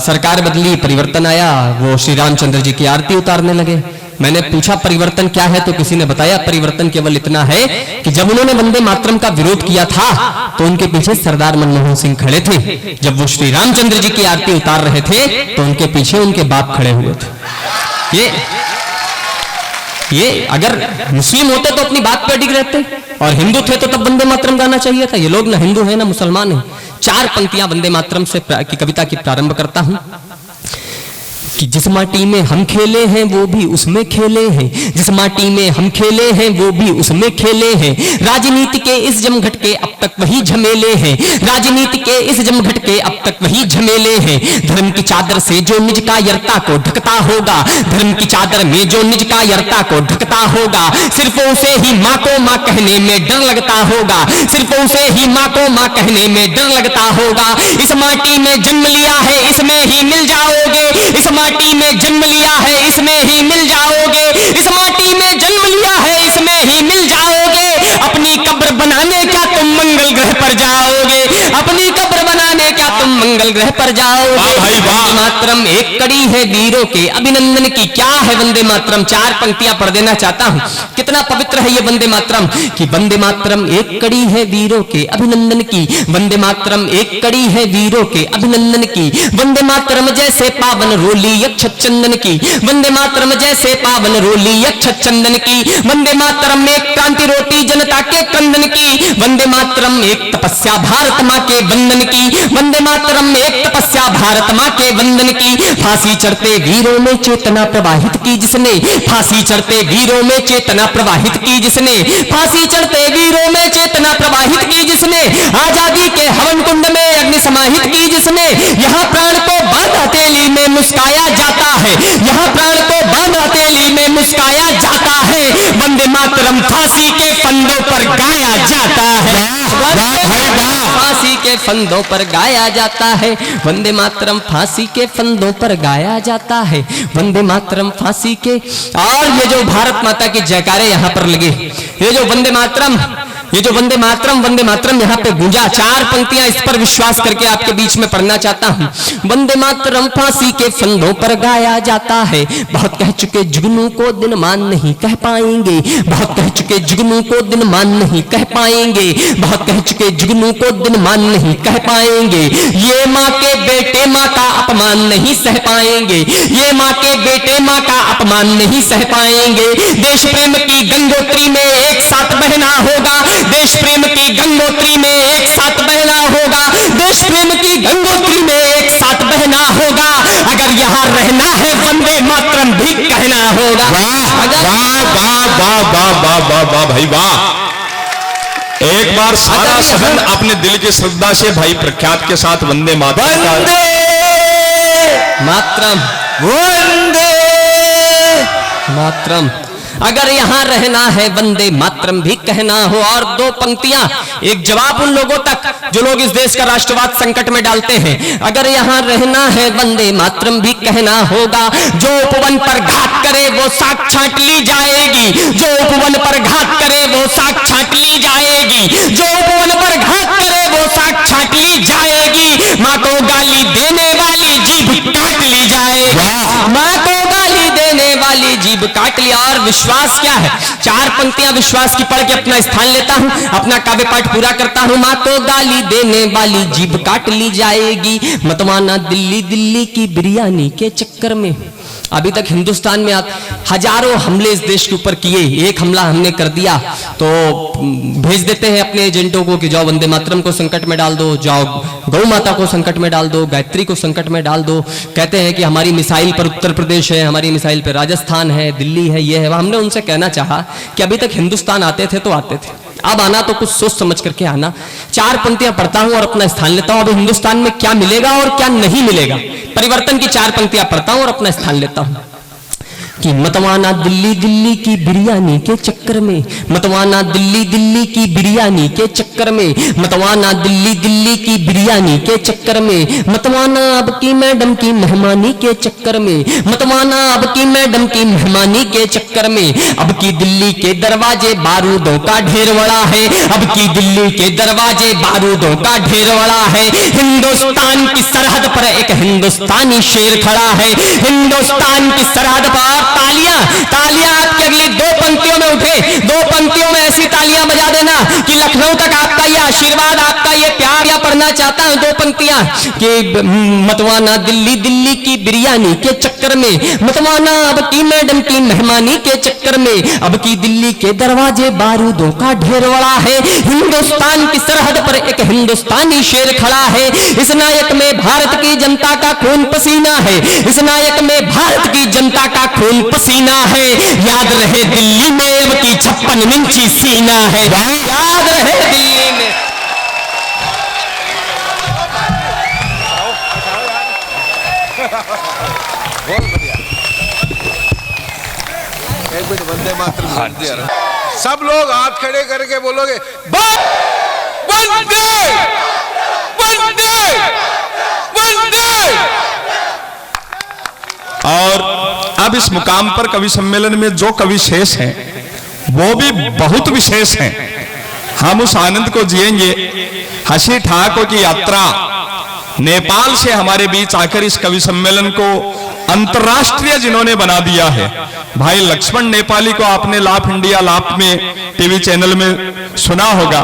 सरकार बदली, परिवर्तन आया, वो श्री रामचंद्र जी की आरती उतारने लगे। मैंने पूछा परिवर्तन क्या है, तो किसी ने बताया परिवर्तन केवल इतना है कि जब उन्होंने वंदे मातरम का विरोध किया था तो उनके पीछे सरदार मनमोहन सिंह खड़े थे, जब वो श्री रामचंद्र जी की आरती उतार रहे थे तो उनके पीछे उनके बाप खड़े हुए थे। ये अगर मुस्लिम होते तो अपनी बात पे अडिग रहते, और हिंदू थे तो तब वंदे मातरम गाना चाहिए था। ये लोग ना हिंदू है ना मुसलमान है। 4 पंक्तियां वंदे मातरम से की कविता की प्रारंभ करता हूं कि जिस माटी में हम खेले हैं वो भी उसमें खेले हैं, जिस माटी में हम खेले हैं वो भी उसमें खेले हैं। राजनीति के इस जमघट के अब तक वही झमेले हैं, राजनीति के इस जमघट के अब तक वही झमेले हैं। धर्म की चादर से जो निज कायरता को ढकता होगा, धर्म की चादर में जो निज कायरता को ढकता होगा, सिर्फ उसे ही माँ को माँ कहने में डर लगता होगा, सिर्फ उसे ही माँ को माँ कहने में डर लगता होगा। इस माटी में जन्म लिया है इसमें ही मिल जाओगे, इस माटी में जन्म लिया है इसमें ही मिल जाओगे, इस माटी में जन्म लिया है इसमें ही मिल जाओगे। अपनी कब्र बनाने क्या तुम मंगल ग्रह पर जाओगे, अपनी कब्र बनाने क्या तुम मंगल ग्रह पर जाओगे। वंदे मातरम एक कड़ी है वीरों के अभिनंदन की। क्या है वंदे मातरम? 4 पंक्तियां पढ़ देना चाहता हूं। कितना पवित्र है ये वंदे मातरम कि वंदे मातरम एक कड़ी है वीरों के अभिनंदन की, वंदे मातरम एक कड़ी है वीरों के अभिनंदन की। वंदे मातरम जैसे पावन रोली अक्षत चंदन की, वंदे मातरम जैसे पावन रोली अक्षत चंदन की। वंदे मातरम एक क्रांति रोटी जनता के कंदन की, वंदे मातरम एक तपस्या भारत माँ के वंदन की, वंदे मातरम एक तपस्या भारत माँ के वंदन की। फांसी चढ़ते वीरों में चेतना प्रवाहित की जिसने, फांसी चढ़ते वीरों में चेतना प्रवाहित की जिसने, फांसी चढ़ते वीरों में चेतना प्रवाहित की जिसने। आजादी के हवन कुंड में अग्नि समाहित की जिसने। यहाँ प्राण को बांध हथेली में मुस्काया जाता है, यहाँ प्राण को बांध हथेली में मुस्काया जाता है। वंदे मातरम फांसी के फंदों पर गाया जाता है, फांसी के फंदों पर गाया जाता है। वंदे मातरम फांसी के फंदों पर गाया जाता है, वंदे मातरम फांसी के। और ये जो भारत माता की जयकारे यहाँ पर लगे, ये जो वंदे मातरम ये जो वंदे मातरम यहाँ पे गूंजा, 4 पंक्तियां इस पर विश्वास करके आपके बीच में पढ़ना चाहता हूँ। वंदे मातरम फांसी के फंदों पर गाया जाता है, बहुत कह चुके जुगनू को दिन मान नहीं कह पाएंगे, बहुत कह चुके जुगनू को दिन मान नहीं कह पाएंगे, बहुत कह चुके जुगनू को दिन मान नहीं कह पाएंगे। ये माँ के बेटे माँ का अपमान नहीं सह पाएंगे, ये माँ के बेटे माँ का अपमान नहीं सह पाएंगे। देश प्रेम की गंगोत्री में एक साथ बहना होगा, देश प्रेम की गंगोत्री में एक साथ बहना होगा, देश प्रेम की गंगोत्री में एक साथ बहना होगा। अगर यहाँ रहना है वंदे मातरम भी कहना होगा। वाह भाई वाह। एक बार सारा सदन अपने दिल की श्रद्धा से भाई प्रख्यात के साथ वंदे मातरम वंदे मातरम। अगर यहाँ रहना है वंदे मातरम भी कहना हो। और 2 पंक्तियां, एक जवाब उन लोगों तक जो लोग इस देश का राष्ट्रवाद संकट में डालते हैं। अगर यहाँ रहना है वंदे मातरम भी कहना होगा, जो उपवन पर घात करे वो साख छांट ली जाएगी, जो उपवन पर घात करे वो साख छांट ली जाएगी, जो उपवन पर घात करे वो साख छांट ली जाएगी। माँ को गाली देने वाली जीभ काट ली जाएगी, माँ को गाली देने वाली जीभ काट ली। और विश्वास क्या है? 4 पंक्तियां विश्वास की पढ़ के अपना स्थान लेता हूं, अपना काव्य पाठ पूरा करता हूं। माँ को गाली देने वाली जीभ काट ली जाएगी, मत माना दिल्ली दिल्ली की बिरयानी के चक्कर में। अभी तक हिंदुस्तान में हजारों हमले इस देश के ऊपर किए, एक हमला हमने कर दिया तो भेज देते हैं अपने एजेंटों को कि जाओ वंदे मातरम को संकट में डाल दो, जाओ गौ माता को संकट में डाल दो, गायत्री को संकट में डाल दो। कहते हैं कि हमारी मिसाइल पर उत्तर प्रदेश है, हमारी मिसाइल पर राजस्थान है, दिल्ली है, ये है। हमने उनसे कहना चाहा कि अभी तक हिंदुस्तान आते थे तो आते थे, अब आना तो कुछ सोच समझ करके आना। 4 पंक्तियां पढ़ता हूं और अपना स्थान लेता हूं। अब हिंदुस्तान में क्या मिलेगा और क्या नहीं मिलेगा, परिवर्तन की 4 पंक्तियां पढ़ता हूं और अपना स्थान लेता हूं। कि मतवाना दिल्ली दिल्ली की बिरयानी के चक्कर में, मतवाना दिल्ली दिल्ली की बिरयानी के चक्कर में, मतवाना दिल्ली दिल्ली की बिरयानी के चक्कर में, मतवाना अब की मैडम की मेहमानी के चक्कर में, मतवाना अब की मैडम की मेहमानी के चक्कर में। अब की दिल्ली के दरवाजे बारूदों का ढेर बड़ा है, अब की दिल्ली के दरवाजे बारूदों का ढेर बड़ा है। हिंदुस्तान की सरहद पर एक हिंदुस्तानी शेर खड़ा है, हिंदुस्तान की सरहद पर। तालियां तालियां आपकी अगली 2 पंक्तियों में उठे, 2 पंक्तियों में ऐसी तालियां बजा देना कि लखनऊ तक आपका ये आशीर्वाद, आपका ये प्यार। या पढ़ना चाहता हूं 2 पंक्तियां कि मतवाना दिल्ली दिल्ली की बिरयानी के चक्कर में, मतवाना अब की मैडम की मेहमानी के चक्कर में। अब की दिल्ली के दरवाजे बारूदों का ढेर बड़ा है, हिंदुस्तान की सरहद पर एक हिंदुस्तानी शेर खड़ा है। इस नायक में भारत की जनता का खून पसीना है, इस नायक में भारत की जनता का खून पसीना है। याद रहे दिल्ली में अब की 56 इंची सीना है, याद रहे दिल्ली में। एक मिनट, वंदे मातरम। सब लोग हाथ खड़े करके बोलोगे वंदे वंदे वंदे। और अब इस मुकाम पर कवि सम्मेलन में जो कवि शेष हैं वो भी बहुत विशेष हैं। हम उस आनंद को जिएंगे। हसी ठाकुर की यात्रा नेपाल से हमारे बीच आकर इस कवि सम्मेलन को अंतर्राष्ट्रीय जिन्होंने बना दिया है, भाई लक्ष्मण नेपाली को आपने लाभ इंडिया लाभ में टीवी चैनल में सुना होगा।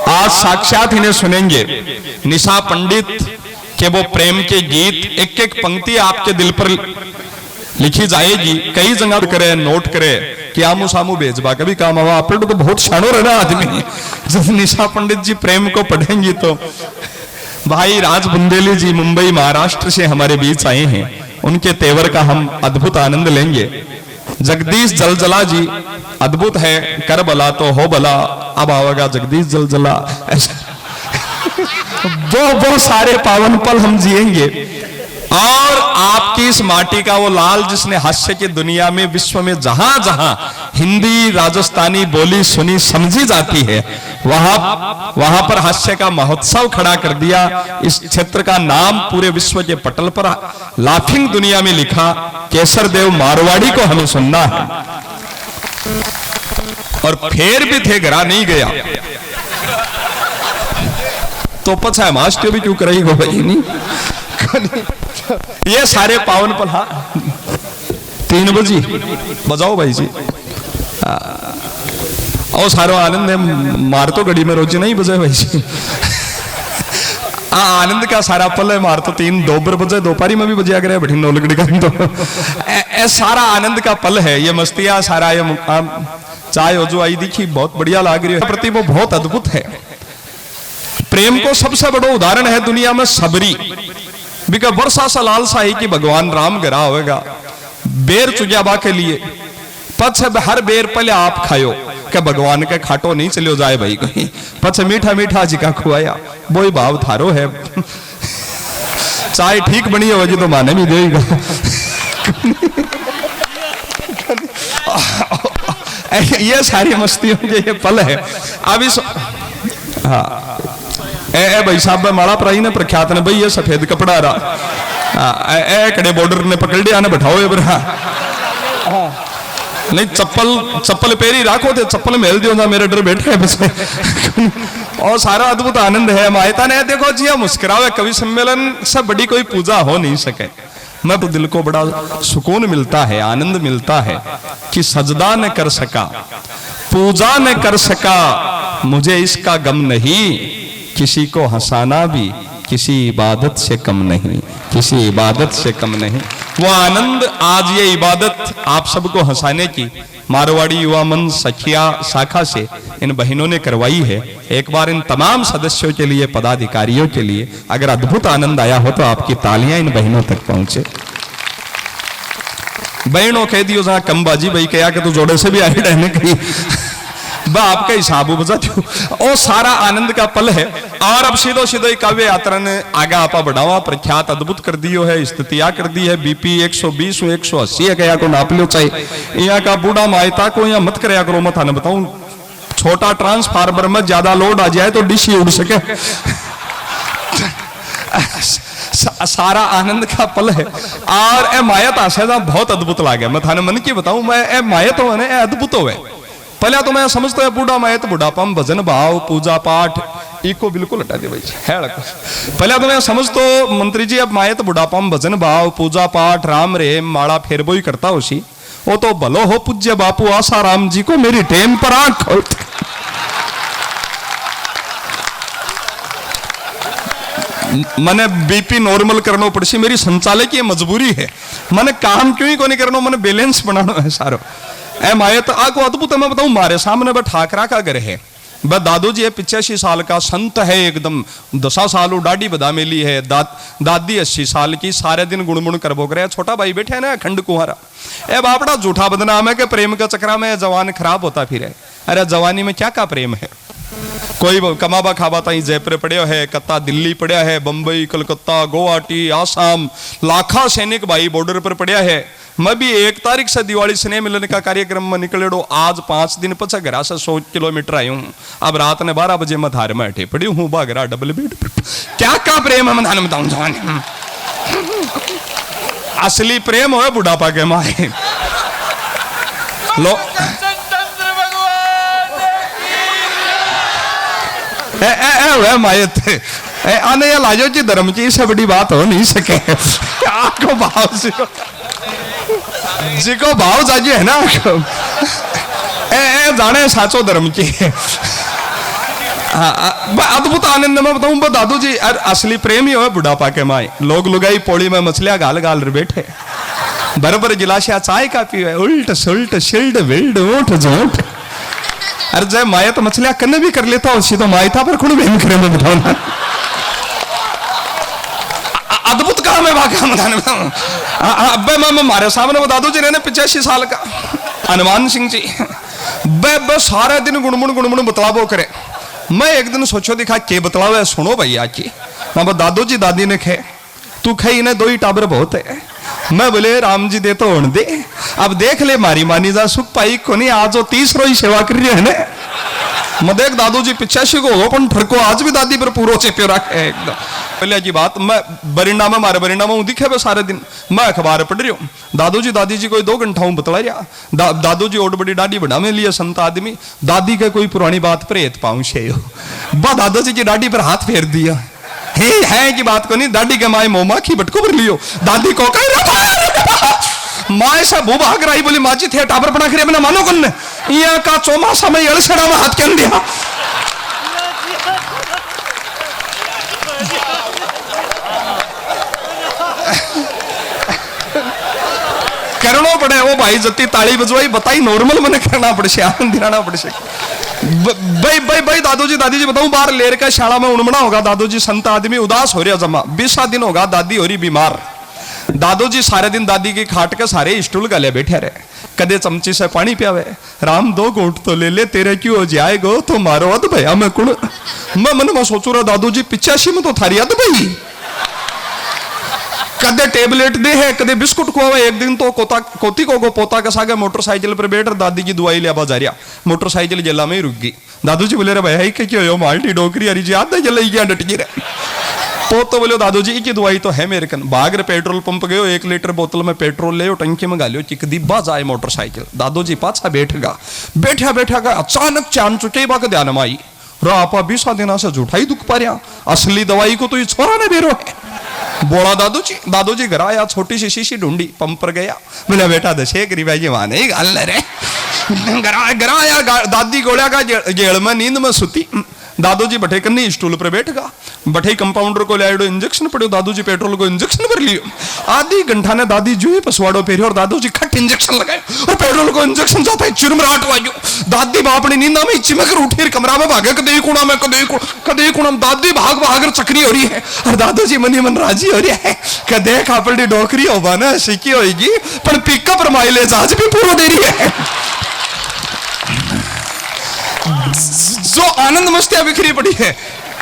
आज साक्षात इन्हें सुनेंगे। निशा पंडित के वो प्रेम के गीत, एक एक पंक्ति आपके दिल पर लिखी जाएगी। कई जगह करे, नोट करे कि आमू सामू भेजबा कभी काम हुआ। आप तो बहुत शानों रहना आदमी। जब निशा पंडित जी प्रेम को पढ़ेंगी तो भाई राज बुंदेली जी मुंबई महाराष्ट्र से हमारे बीच आए हैं, उनके तेवर का हम अद्भुत आनंद लेंगे। जगदीश जलजला जी अद्भुत है, कर बला तो हो बला। अब आवेगा जगदीश जलजला। वो सारे पावन पल हम जिएंगे। और आपकी इस माटी का वो लाल जिसने हास्य की दुनिया में, विश्व में जहां जहां हिंदी राजस्थानी बोली सुनी समझी जाती है, वहां पर हास्य का महोत्सव खड़ा कर दिया। इस क्षेत्र का नाम पूरे विश्व के पटल पर लाफिंग दुनिया में लिखा। केसर देव मारवाड़ी को हमें सुनना है। और फिर भी थे घरा नहीं गया तो पछा मास्टर भी क्यों करेगा भाई नहीं ये सारे पावन पल। हाँ 3 बजे बजाओ भाई जी और सारो आनंद है मार तो घड़ी में रोज नहीं बजे भाई जी। आनंद का सारा पल है मार तो 3 बजे दोपहरी में भी बजा करे बैठी नौलगड़ी का तो सारा आनंद का पल है ये मस्तियां सारा ये चाय हो जो आई दिखी बहुत बढ़िया लाग रही है प्रति वो बहुत अद्भुत है। प्रेम को सबसे बड़ा उदाहरण है दुनिया में सबरी बिका वर्षा सा लाल शाही की भगवान राम गरा होगा बेर चुग्याबा के लिए पछ हर बेर पहले आप खायो क्या भगवान के खाटो नहीं चलो जाए भाई कहीं पछ मीठा मीठा जी का खुआया वो ही भाव थारो है। चाय ठीक बनी होगी तो माने भी देगा ये सारी मस्तियों के ये पल है। अब इस हाँ ए भाई साहब माला प्राई ने प्रख्यात ने भाई ये सफेद कपड़ा रहा ए कड़े बॉर्डर ने पकड़ लिया ने बैठाओ बरा नहीं चप्पल पेरी राखो थे चप्पल मेल दियो ना मेरे डर बैठे बस और सारा अद्भुत आनंद है। मायता ने देखो जी मुस्कुरावे कवि सम्मेलन से बड़ी कोई पूजा हो नहीं सके। मैं तो दिल को बड़ा सुकून मिलता है आनंद मिलता है कि सजदा न कर सका पूजा न कर सका मुझे इसका गम नहीं किसी को हंसाना भी किसी इबादत से कम नहीं किसी इबादत से कम नहीं। वो आनंद आज ये इबादत आप सबको हंसाने की मारवाड़ी युवा मन सखिया शाखा से इन बहनों ने करवाई है। एक बार इन तमाम सदस्यों के लिए पदाधिकारियों के लिए अगर अद्भुत आनंद आया हो तो आपकी तालियां इन बहनों तक पहुंचे। बहनों कह दियो जहां कमबाजी भाई कहा कि तू जोड़े से भी आई रहने कहीं आपका हिसाब बजाती हूँ और सारा आनंद का पल है। और अब सीधो सीधो काव्य यात्रा ने आगे आपा बढ़ावा प्रख्यात अद्भुत कर दियो है स्थितियां कर दी है। बीपी 120 180 है क्या को नाप लो चाहिए यहाँ का बूढ़ा मायता को यहाँ मत कराया करो मत आने बताऊं छोटा ट्रांसफार्मर में ज्यादा लोड आ जाए तो डिश ही उड़ सके। सारा आनंद का पल है और ए मायत आशा बहुत अद्भुत लागे मैं थाने मन की बताऊं मैं ए मायत हो अद्भुत हो पहले तो मैं समझता है बूढ़ा मायत बुढ़ापा भजन भाव पूजा पाठ इको बिल्कुल हटा दे भाई है पहले तो मैं समझ तो मंत्री जी अब मायत बुढ़ापा भजन भाव पूजा पाठ राम रेम माड़ा फेर बोई करता उसी वो तो भलो हो पूज्य बापू आशा राम जी को मेरी टेम पर आंख खोलते मैंने बीपी नॉर्मल करना पड़सी मेरी संचालय की मजबूरी है मैंने काम क्यों ही को नहीं करना मैंने बैलेंस बनाना है सारो ए मायत आको अद्भुत मैं बताऊं मारे सामने वह ठाकरा का घर है वह दादू जी है 85 साल का संत है एकदम 10 साल डाडी बदा मेली है दादी 80 साल की सारे दिन गुणमुण करबो करे छोटा भाई बैठे है ना खंड कुंवारा ए बापड़ा झूठा बदनाम है कि प्रेम का चक्रा में जवान खराब होता फिर अरे जवानी में क्या का प्रेम है कोई कमाबा खाबा ताई जयपुर पड़िया है कत्ता दिल्ली पड़िया है बंबई कलकत्ता गुवाहाटी आसाम लाखा सैनिक भाई बॉर्डर पर पड़िया है। मैं भी 1 तारीख से दिवाली स्नेह मिलन का कार्यक्रम में निकलेडो आज 5 दिन पचा घरा से 100 किलोमीटर आई हूँ अब रात ने 12 बजे मैं धार में अठे पड़ी हूँ बागरा डबल बेड क्या का प्रेम है मैं बताऊं जवान असली प्रेम हो बुढ़ापा के माए लो मायत आने या लाजो जी धर्म की इससे बड़ी बात हो नहीं सके आपको भाव जी को भाव जाजे है ना जाने साचो धर्म की अद्भुत आनंद में बताऊं दादू जी असली प्रेम ही हो बुढ़ापा के माए लोग लुगाई पोड़ी में मछलियां गाल गाल बैठे बरबर गिलासिया चाय का पीवे उल्ट सुल्ट शिल्ड विल्ड ऊंट जोंट अरे जय माया तो मछलियां कन्ने भी कर लेता हूं तो मायता पर खुद बहन करे में बिठाना अद्भुत काम है अब्बे मैं मारे सामने बता दो जी ने 85 साल का हनुमान सिंह जी बे सारे दिन गुणमुण बतलावो करे। मैं एक दिन सोचो दिखा के बतलावे सुनो भैया की मैं दादू जी दादी ने खे तू खाई ने 2 ही टाबर बहुत है मैं बोले राम जी दे तो होने दे अब देख ले मारी मानी जा सुख पाई को नहीं आज 30 रोज सेवा कर रही है ना मैं देख दादू जी 85 को हो पण ठरको आज भी दादी पर पूरो चेप्यो रखे एकदम। पहले की बात, मैं बरिंडा में मारे बरिंडा में दिखे सारे दिन मैं अखबार पढ़ रही हूँ। दादी जी कोई 2 घंटा हूँ बतला रहा। दादू जी और बड़ी डाडी बना में लिए संत आदमी। दादी के कोई पुरानी बात प्रेत पाऊं शे बा दादा जी की डाडी पर हाथ फेर दिया। है की बात को नहीं, दादी के माए मोमा की बटको भर लियो। दादी को कह माए सा भू भाग रही बोली माजी थे टाबर बना कर अपना मानो कन या का चौमासा में अड़सड़ा में हाथ कन दिया। करना पड़े वो भाई जत्ती ताली बजवाई बताई नॉर्मल मैंने करना पड़े से आनंद दिलाना पड़े से भाई दादी जी बताऊं बाहर लेर का शाला में उड़मना होगा। दादू जी संत आदमी उदास हो रहा जमा 20 दिन होगा दादी हो रही बीमार। दादू जी सारे दिन दादी की खाट के सारे स्टूल गले बैठे रहे। कदे चमची से पानी पियावे, राम 2 घूंट तो ले ले तेरे क्यों हो जाएगो तो मारो अद भैया मैं कुण। मैं मन में सोचू रहा दादू जी 85 में तो थारी अद भाई। कदे टेबलेट दे है कदे बिस्कुट को एक दिन तो कोती को पोता के सागे मोटरसाइकिल पर बैठ दादी की दवाई लिया जा रहा। मोटरसाइकिल जला में ही रुक गई। दादू जी बोले रे भाई क्यों हो माल्टी डोकरी हरी जी आधा जला क्या डटकी रहे। तो बोलो दादू जी की दवाई तो है मेरे कन। भाग रे पेट्रोल पंप गयो 1 लीटर बोतल में पेट्रोल ले टंकी में गालियो चिक दिब्बा जाए मोटरसाइकिल। दादू जी पाछा बैठा बैठा अचानक चांद चुके बाग ध्यान में आई रापा 20 दिन से झूठाई दुख पा रहा। असली दवाई को तो ये छोरा ने बेरो है। बोला दादू जी घर आया, छोटी सी शीशी ढूंढी, पंप पर गया। मैंने बेटा दशे करी भाई जी माने गाल रे घर आया। दादी गोलिया का जेल में नींद में सुती। दादू जी बठे कन्नी स्टूल पर बैठ गा। बठे कंपाउंडर को ले इंजेक्शन पड़ो। दादू जी पेट्रोल को इंजेक्शन भर लियो। आधी घंटा ने दादी जो ही पसवाड़ो पेरियो और दादू जी खट इंजेक्शन लगाए और पेट्रोल को इंजेक्शन जाता है चिरमराट वाजो। दादी बाप अपनी नींदा में चिमक उठी कमरा में भागे कदे कुणा में कदे कुणा दादी भाग चक्री हो रही है और दादू जी मनी मन राजी हो रही है कि देख अपनी डोकरी होगा ना सीखी होगी पर पिकअप माइलेज आज भी पूरा दे रही है। जो आनंद मस्तियां बिखरी पड़ी है।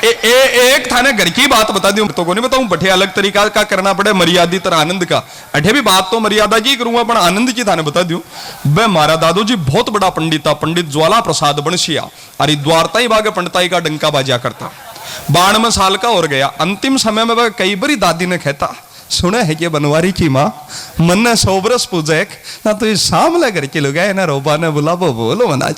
एक थाने घर की बात बता दूं तो को नहीं बताऊं बठे अलग तरीका का करना पड़े मर्यादित आनंद का। अठे भी बात तो मर्यादा की करूंगा पर आनंद की थाने बता दूं। बे मारा दादू जी बहुत बड़ा पंडित था, पंडित ज्वाला प्रसाद बंशिया। हरिद्वार ताई बागे पंडिताई का डंका बाजा करता। 92 साल का और गया। अंतिम समय में वह कई बारी दादी ने कहता सुना है कि बनवारी की माँ मन ने 100 बरस पूजेक ना तो सामला घर के लोग ना रोबा ने बुलाबो बोलो मना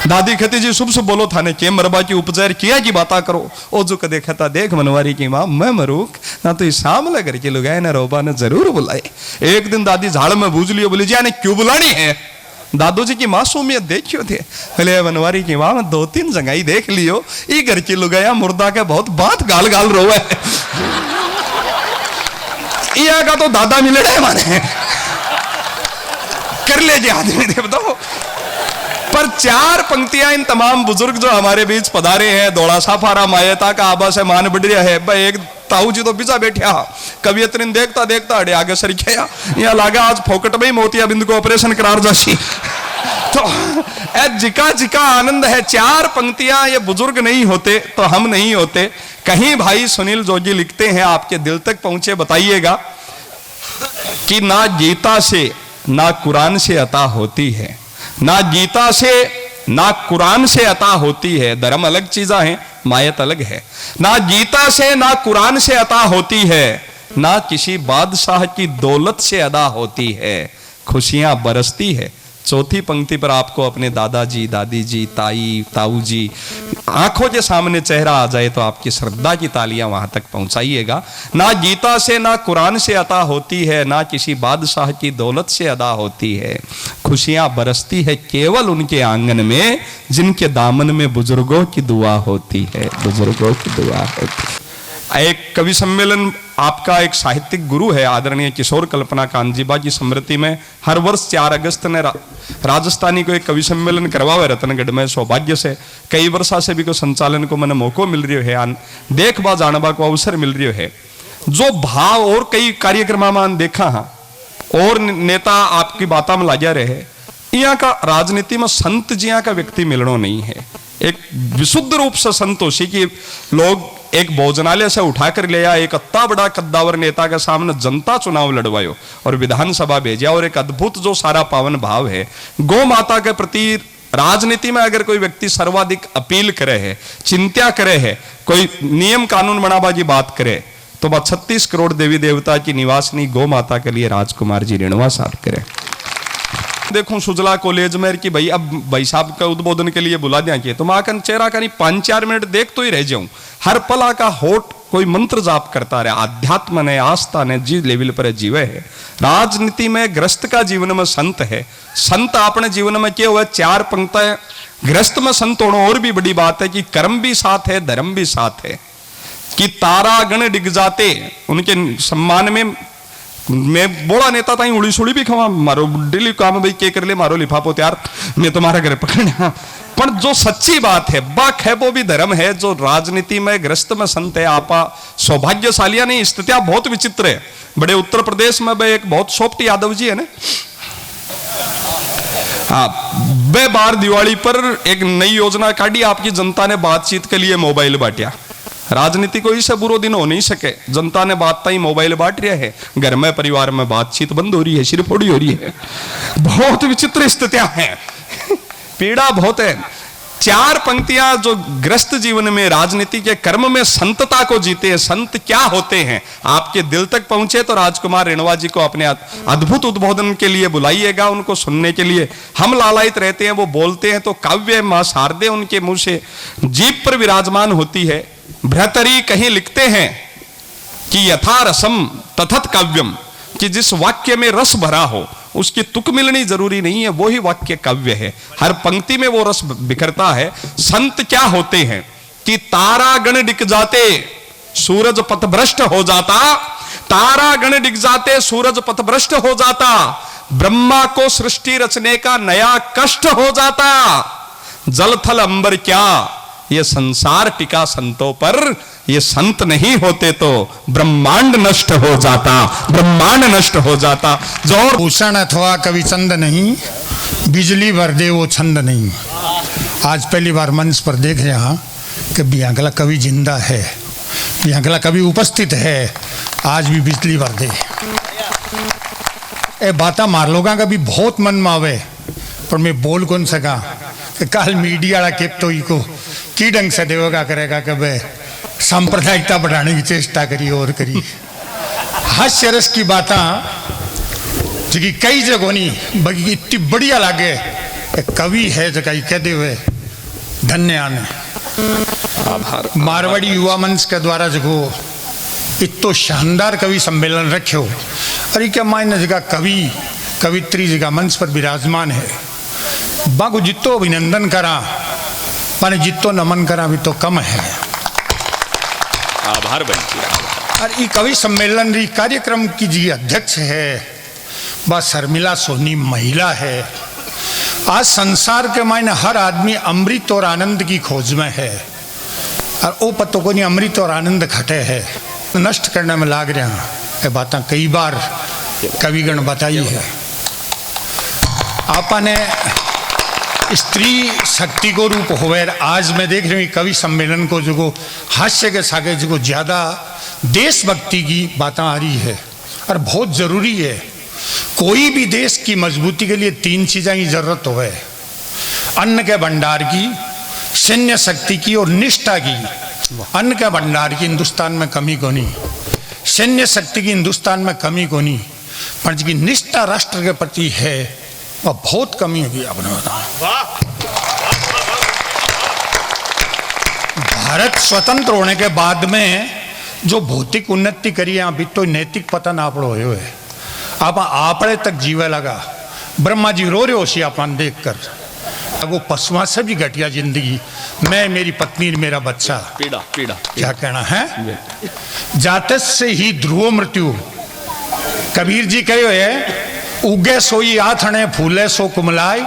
दादी कहती जी शुभ शुभ बोलो थाने के मरबा की उपचार किया की बाता करो। ओ जो कदे कहता देख मनवारी की माँ मैं मरूक ना तो सामला घर के लोग ना रोबा ने जरूर बुलाए। एक दिन दादी झाड़ में बूझ लियो बोली जी क्यों बुलानी है। दादू जी की मासूमियत देखियो थे। बोले बनवारी की माँ 2-3 जगह ही देख लियो ई घर की लुगाया मुर्दा के बहुत बात गाल गाल रोवे का तो दादा मिले रहे माने कर ले जी आदमी दे बताओ। पर 4 पंक्तियां इन तमाम बुजुर्ग जो हमारे बीच पधारे हैं दौड़ा साफारा मायता का आबा से मान बढ़िया है। भाई एक ताऊ जी तो बिजा बैठा कवियत्री देखता देखता अड़े आगे सर गया यहाँ लागा आज फोकट में ही मोतिया बिंदु को ऑपरेशन करार जासी। तो जिका जिका आनंद है। 4 पंक्तियां ये बुजुर्ग नहीं होते तो हम नहीं होते। कहीं भाई सुनील जोगी लिखते हैं आपके दिल तक पहुंचे बताइएगा कि ना गीता से ना कुरान से अता होती है, ना गीता से ना कुरान से अता होती है। धर्म अलग चीजा है, मायत अलग है। ना गीता से ना कुरान से अता होती है, ना किसी बादशाह की दौलत से अदा होती है, खुशियां बरसती है। चौथी पंक्ति पर आपको अपने दादाजी दादी जी ताई ताऊ जी आंखों के सामने चेहरा आ जाए तो आपकी श्रद्धा की तालियां वहां तक पहुंचाइएगा। ना गीता से ना कुरान से अता होती है, ना किसी बादशाह की दौलत से अदा होती है, खुशियां बरसती है केवल उनके आंगन में जिनके दामन में बुजुर्गों की दुआ होती है, बुजुर्गों की दुआ होती है। एक कवि सम्मेलन आपका एक साहित्यिक गुरु है आदरणीय किशोर कल्पना कांजीबा की स्मृति में हर वर्ष 4 अगस्त ने राजस्थानी को एक कवि सम्मेलन करवावे रतनगढ़ में। सौभाग्य से कई वर्षा से भी को संचालन को मैंने मौको मिल रही है, देखबा जानबा को अवसर मिल रही है। जो भाव और कई कार्यक्रम में देखा हाँ और नेता आपकी बाता में लाजा रहे। यहाँ का राजनीति में संत जिया का व्यक्ति मिलनो नहीं है। एक विशुद्ध रूप से संतोषी की लोग एक भोजनालय से उठाकर ले आया, एक अत्ता बड़ा कद्दावर नेता के सामने जनता चुनाव लड़वायो और विधानसभा भेजा। और एक अद्भुत जो सारा पावन भाव है गौ माता के प्रति राजनीति में अगर कोई व्यक्ति सर्वाधिक अपील करे है, चिंता करे है, कोई नियम कानून बनाबाजी बात करे, तो वह 36 करोड़ देवी देवता की निवासनी गौ माता के लिए राजकुमार जी रेणुवा साहब करे। देखो सुजला कॉलेज में कि भाई अब भाई साहब का उद्बोधन के लिए बुला दिया कि तो मैं कन चेहरा कहीं 5-4 मिनट देख तो ही रह जाऊं। हर पला का होठ कोई मंत्र जाप करता रहे, अध्यात्म ने आस्था ने जी लेवल पर जीवे है। राजनीति में ग्रस्त का जीवन में संत है। संत अपने जीवन में क्या हुआ, 4 पंक्तियां ग्रस्त में संत होना। और भी बड़ी बात है कि कर्म भी साथ है, धर्म भी साथ है। कि तारा गण डिग जाते, उनके सम्मान में मैं बोला नेता ताई उड़ी सुड़ी भी खवा मारो डेली काम भाई के कर ले मारो लिफाफो त्यार मैं तुम्हारा घर पकड़ना। पर जो सच्ची बात है बक है वो भी धर्म है। जो राजनीति में ग्रस्त में संत है, आपा सौभाग्यशालियां नहीं, स्थितियां बहुत विचित्र है। बड़े उत्तर प्रदेश में भाई एक बहुत सोफ्ट यादव जी है ना, हाँ, बे बार दिवाली पर एक नई योजना काटी, आपकी जनता ने बातचीत के लिए मोबाइल बांटा। राजनीति को इससे बुरो दिन हो नहीं सके, जनता ने बात ही मोबाइल बांट रहा है, घर में परिवार में बातचीत बंद हो रही है, सिरफोड़ी हो रही है। बहुत विचित्र स्थितियां हैं, पीड़ा बहुत है। 4 पंक्तियां जो ग्रस्त जीवन में राजनीति के कर्म में संतता को जीते हैं। संत क्या होते हैं, आपके दिल तक पहुंचे तो राजकुमार रेणुवा जी को अपने अद्भुत उद्बोधन के लिए बुलाइएगा, उनको सुनने के लिए। हम लालायित रहते हैं, वो बोलते हैं तो काव्य मां शारदे उनके मुंह से जीभ पर विराजमान होती है। भ्रतरी कहीं लिखते हैं कि यथा रसम तथत काव्यम, कि जिस वाक्य में रस भरा हो उसकी तुक मिलनी जरूरी नहीं है, वो ही वाक्य काव्य है। हर पंक्ति में वो रस बिखरता है। संत क्या होते हैं कि तारा गण डिग जाते सूरज पथभ्रष्ट हो जाता, तारा गण डिग जाते सूरज पथभ्रष्ट हो जाता, ब्रह्मा को सृष्टि रचने का नया कष्ट हो जाता, जल थल अंबर क्या ये संसार टिका संतों पर, ये संत नहीं होते तो ब्रह्मांड नष्ट हो जाता, ब्रह्मांड नष्ट हो जाता। जो भूषण अथवा कवि चंद नहीं, बिजली भर दे वो छंद नहीं। आज पहली बार मंच पर देख रहा कि बियांगला कवि जिंदा है, बियांगला कवि उपस्थित है, आज भी बिजली भर दे। ए बाता मार लोगा का भी बहुत मन में आवे, पर मैं बोल कौन सका कि कल मीडिया वाला केप तो को की ढंग से देवगा करेगा कि भाई सांप्रदायिकता बढ़ाने की चेष्टा करी और करी। हास्य रस की बातें जो कि कई जगहों नहीं बल्कि इतनी बढ़िया लागे, एक कवि है जो कहीं कहते हुए धन्य आने आभार। मारवाड़ी युवा मंच के द्वारा जो इतो शानदार कवि सम्मेलन रखे हो, अरे क्या मायने जगह कवि कवित्री जगह मंच पर विराजमान है, बाको जितो अभिनंदन करा माने जितो नमन करा भी तो कम है। आभार बंटी। और ये कवि सम्मेलन री कार्यक्रम की जी अध्यक्ष है बस शर्मिला सोनी महिला है। आज संसार के मायने हर आदमी अमृत और आनंद की खोज में है, और वो पत्तों को नहीं अमृत और आनंद खटे है, नष्ट करने में लाग रहे हैं। ये बातें कई बार कविगण बताई है। आपने स्त्री शक्ति को रूप होवे, आज मैं देख रही हूँ कवि सम्मेलन को जो हास्य के सागे जो ज्यादा देशभक्ति की बातें आ रही है, और बहुत जरूरी है। कोई भी देश की मजबूती के लिए 3 चीज़ों की जरूरत होवे, अन्न के भंडार की, सैन्य शक्ति की और निष्ठा की। अन्न के भंडार की हिंदुस्तान में कमी को नहीं, सैन्य शक्ति की हिंदुस्तान में कमी को नहीं, पर जिसकी निष्ठा राष्ट्र के प्रति है वह बहुत कमी होगी। आपने बताया भारत स्वतंत्र होने के बाद में जो भौतिक उन्नति करी है, अभी तो नैतिक पतन आप हुए है। आप आपड़े तक जीवे लगा, ब्रह्मा जी रो रहे हो सी अपन देख कर, वो पशुआ से भी घटिया जिंदगी, मैं मेरी पत्नी मेरा बच्चा, पीड़ा पीड़ा क्या कहना है। जाते से ही ध्रुव मृत्यु, कबीर जी कहे है, उगे सोई आथने फूले सो कुमलाय,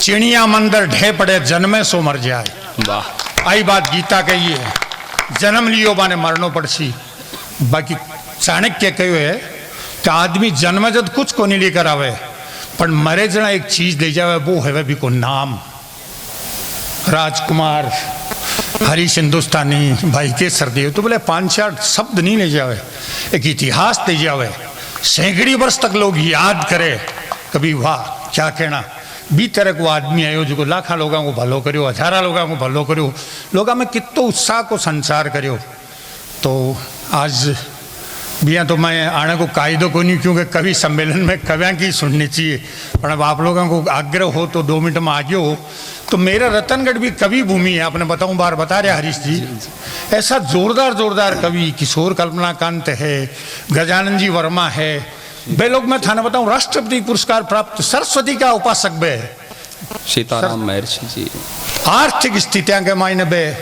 चिड़िया मंदिर ढे पड़े जन्मे सो मर जाए। वाह, आई बात गीता कही है, जन्म लियो बाने मरनो पड़सी। बाकी चाणक्य कहो है कि आदमी जन्म जब कुछ को नहीं लेकर आवे, पर मरे जना एक चीज ले जावे, वो है भी को नाम। राजकुमार हरीश हिंदुस्तानी भाई के सरदेव तो बोले 5-4 शब्द नहीं ले जावे, एक इतिहास ले जावे, सैकड़ी वर्ष तक लोग याद करे। कभी वाह क्या कहना, बी तरह को आदमी आयो जो लाखा लोगों को भलो करो, हजारा लोगों को भलो करो, लोगों में कितो उत्साह को संचार करो। तो आज बिया तो मैं आने को कायदो को नहीं, क्योंकि कवि सम्मेलन में कवियाँ की सुननी चाहिए, पर अब आप लोगों को आग्रह हो तो 2 मिनट में आगे हो। तो मेरा रतनगढ़ भी कवि भूमि है, आपने बताऊं बार बता रहे हरीश जी, ऐसा जोरदार जोरदार कवि किशोर कल्पनाकांत है, गजानन जी वर्मा है, वे लोग मैं थाना बताऊं राष्ट्रपति पुरस्कार प्राप्त सरस्वती का उपासक बे, सीताराम महर्षि जी। आर्थिक स्थितियां के मायने बे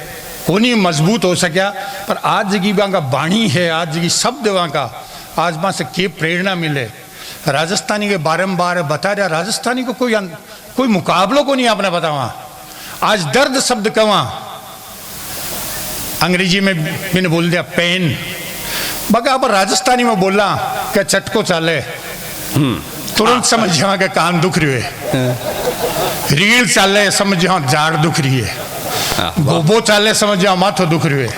कोनी मजबूत हो सक्या, पर आज की वहाँ का वाणी है, आज की शब्द वहाँ का, आज वहाँ से के प्रेरणा मिले। राजस्थानी के बारंबार बता रहा, राजस्थानी को कोई मुकाबलों को नहीं आपने बतावा। आज दर्द शब्द कवा अंग्रेजी में मैंने बोल दिया पेन, बगा पर राजस्थानी में बोला क्या चटको चाले, तुरंत समझ जाओ के कान दुख रही है, रील चाले समझ जाओ जाड़ दुख रही है, गोबो चाले समझ जाओ माथो दुख रही है,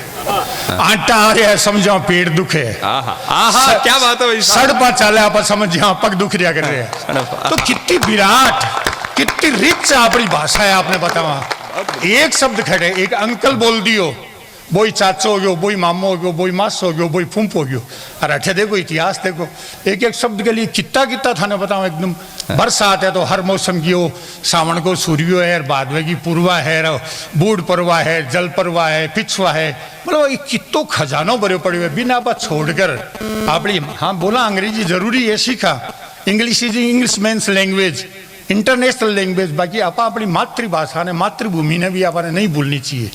आटा आ रहा है समझ जाओ पेट दुख है, क्या बात है, सड़पा चाले आप समझ जाओ पग दुख रिया कर रहे हैं। तो कितनी विराट, कितनी रिच अपनी भाषा है, आपने बतावा। एक शब्द खड़े, एक अंकल बोल दियो, बोई चाचो हो गयो, बोई मामो हो गयो, बोई मास हो गयो, बोई फूंप हो गयो। अरे अच्छा देखो इतिहास देखो, एक एक शब्द के लिए कितना कितना था ना बताओ। एकदम बरसात है तो हर मौसम की हो, सावन को सूर्यो है, भादवे की पूर्वा है, बूढ़ परवा है, जल परवा है, पिछवा है, मतलब ये कितो खजानों भरे पड़े हुए बिना आप छोड़कर अपनी। हाँ बोला अंग्रेजी जरूरी है, सीखा, English is English means language, international language, बाकी आप अपनी मातृभाषा ने, मातृभूमि ने भी आपने नहीं भूलनी चाहिए।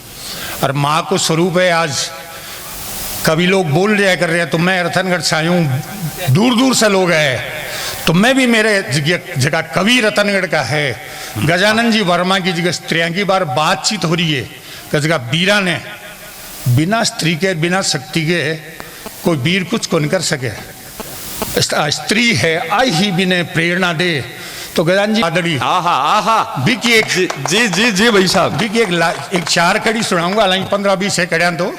और माँ को स्वरूप है। आज कभी लोग बोल रहे कर रहे हैं, तो मैं रतनगढ़ से आया हूँ, दूर दूर से लोग हैं, तो मैं भी मेरे जगह कवि रतनगढ़ का है। गजानन जी वर्मा की जगह स्त्रियां की बार बातचीत हो रही है, कि जगह बीरा ने बिना स्त्री के, बिना शक्ति के कोई वीर कुछ को नहीं कर सके। स्त्री है आई ही बिने प्रेरणा दे, तो गजानन जी आदड़ी बिकी एक जी जी जी भाई साहब, बिकी एक 4 कड़ी सुनाऊंगा, हालांकि 15-20 है कड़ियां तो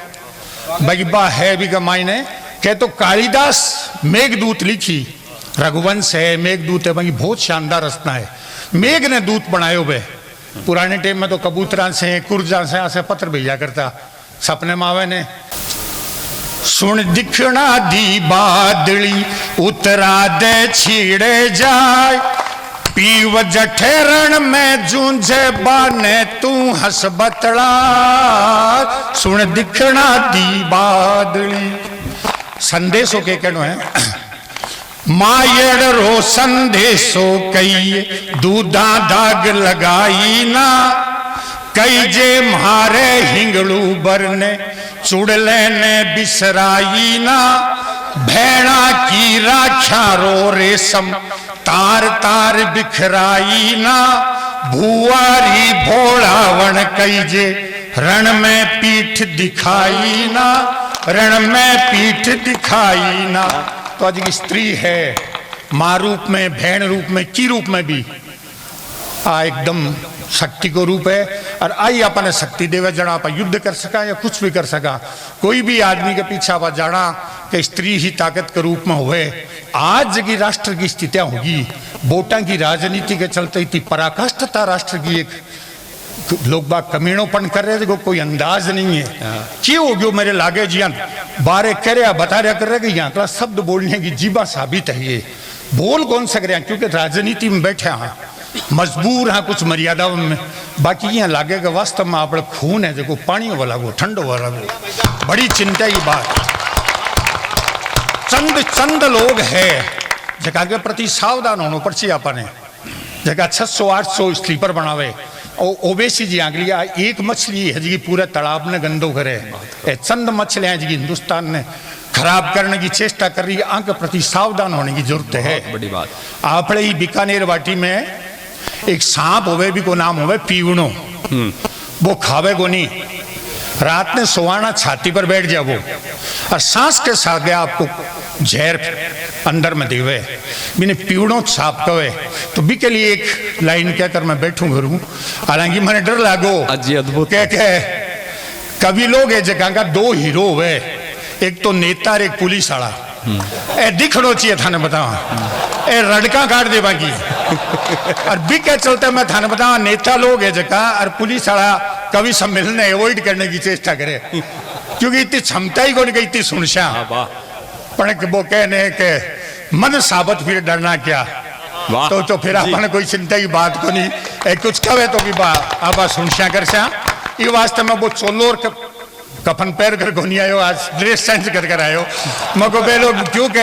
बाकी बा है भी का मायने कह। तो कालिदास मेघदूत लिखी, रघुवंश है, मेघदूत है, बाकी बहुत शानदार रचना है। मेघ ने दूत बनायो बे, पुराने टाइम में तो कबूतरा से, कुर्जा से ऐसे पत्र भेजा करता सपने में आवे ने। सुन दिखना दी बादली उतरा दे छीड़े जाए, पीव जठेरण में जूझे बाने तू हंस बतड़ा। सुन दिखना दी बादली, संदेशों के कहनो है, मायड़ रो संदेशो कई दूधा दाग लगाई ना, कई जे मारे हिंगड़ू बरने चुड़ले ने बिसराई ना। भेड़ा की राख्या रो रेशम तार तार बिखराई ना, भुआरी भोड़ावन कई जे रण में पीठ दिखाई ना, रण में पीठ दिखाई ना। तो आज की स्त्री है, माँ रूप में, भेड़ रूप में, की रूप में भी एकदम शक्ति को रूप है। और आई अपने शक्ति देवे जड़ा आप युद्ध कर सका या कुछ भी कर सका। कोई भी आदमी के पीछे आप जाना कि स्त्री ही ताकत के रूप में हुए। आज की राष्ट्र की स्थितियां होगी, वोटा की राजनीति के चलते इतनी पराकाष्ठता राष्ट्र की, एक लोग बाग कमीणोपन कर रहे थे, कोई अंदाज नहीं है। क्यों हो गयो मेरे लागे जियान बारे करे बता रहा कर रहे कि यहाँ का शब्द बोलने की जीवा साबित है, ये बोल कौन सक रहे हैं, क्योंकि राजनीति में बैठे हैं, मजबूर हैं कुछ मर्यादा में। बाकी यहाँ लागे का वास्तव में आप खून है जो पानी वाला वो ठंडो वाला वो, बड़ी चिंता की बात। चंद लोग है जगह के प्रति सावधान होना पड़े अपने। जगह 600-800 स्लीपर बनावे और ओबेसी जी आगली एक मछली है जी पूरे तालाब ने गंदो करे। चंद मछलियां जी हिंदुस्तान ने खराब करने की चेष्टा कर रही है, आंख प्रति सावधान होने की जरूरत है। बड़ी बात। आप बीकानेर वाटी में एक सांप होवे भी को नाम होवे पीवणो, वो खावे को नहीं, रात ने सोवाना छाती पर बैठ जाओ और सांस के साथ आपको जहर अंदर में देवे, मैंने पीवड़ों छाप कवे। तो भी के लिए एक लाइन कहकर मैं बैठूं करूं, हालांकि मैंने डर लागो अद्भुत कह कवि लोग है जगह का 2 हीरो हुए, एक तो नेता एक पुलिस वाला। ए दिखड़ो चाहिए थाने बताओ, ए रड़का काट दे बाकी और भी क्या चलता है मैं थाने बताऊं, नेता लोग है जगह और पुलिस वाला कवि सम्मेलन अवॉइड करने की चेष्टा करे, क्योंकि इतनी क्षमता ही कोई इतनी सुनशा पण वो कहने के मन साबत फिर डरना क्या, तो फिर अपन कोई चिंता की बात को नहीं, कुछ कहे तो भी आप सुनशा कर ये वास्ते में वो चोलो और कफन पैर कर को नहीं आयो, आज ड्रेस चेंज कर आयो मको पहले, क्योंकि